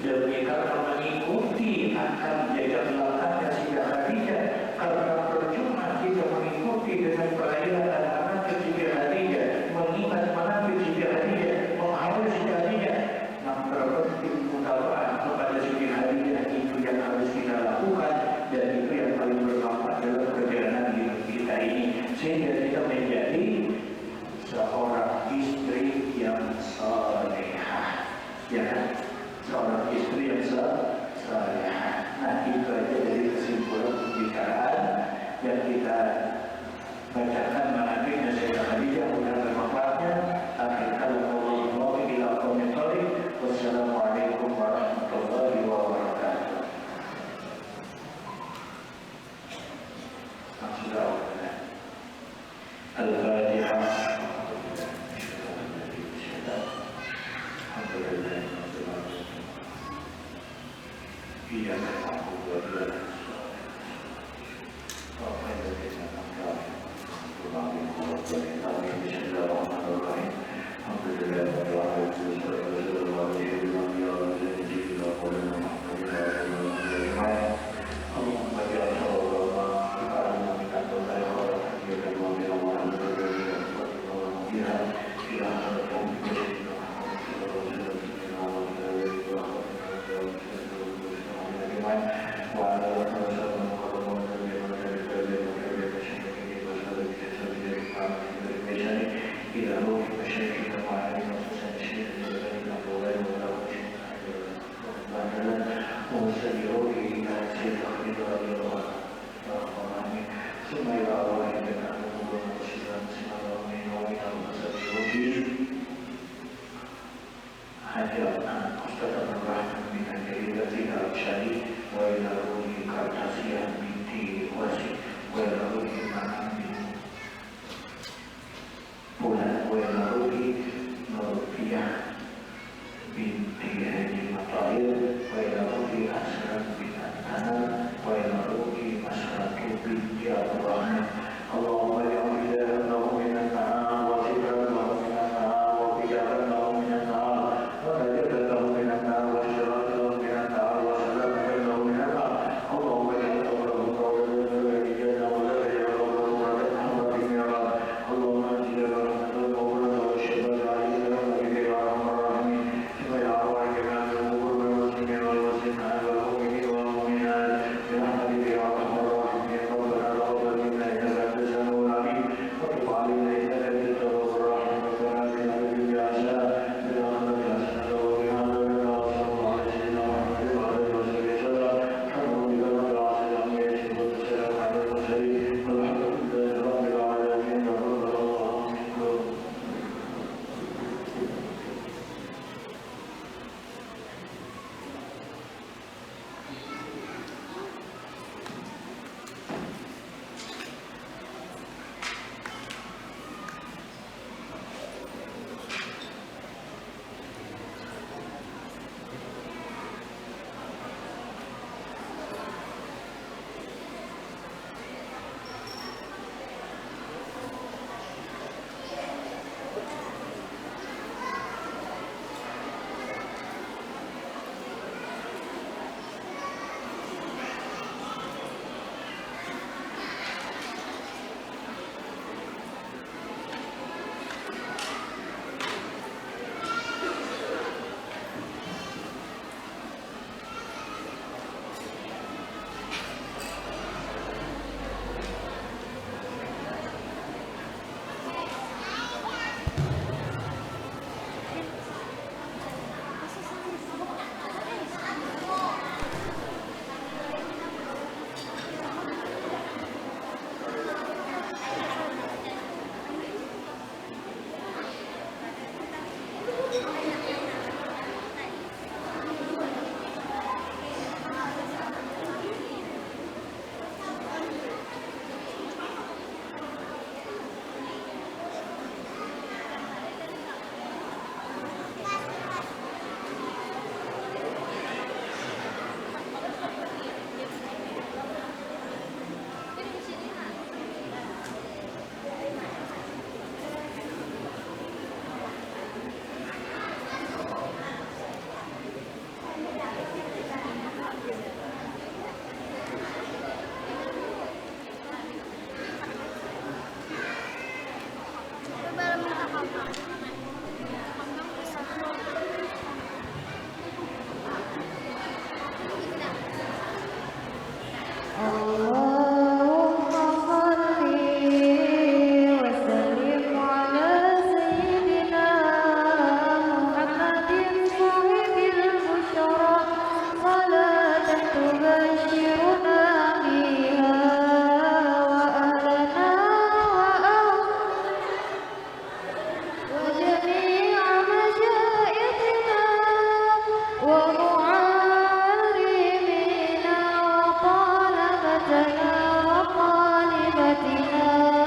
demi karena mengikuti akan jaga belakang Siti Khadijah karena percuma kita mengikuti dengan perayaan anak Siti Khadijah mengingat menantu Siti Khadijah menghargai Siti Khadijah yang terpenting mutabaah kepada Siti Khadijah itu yang harus kita lakukan wa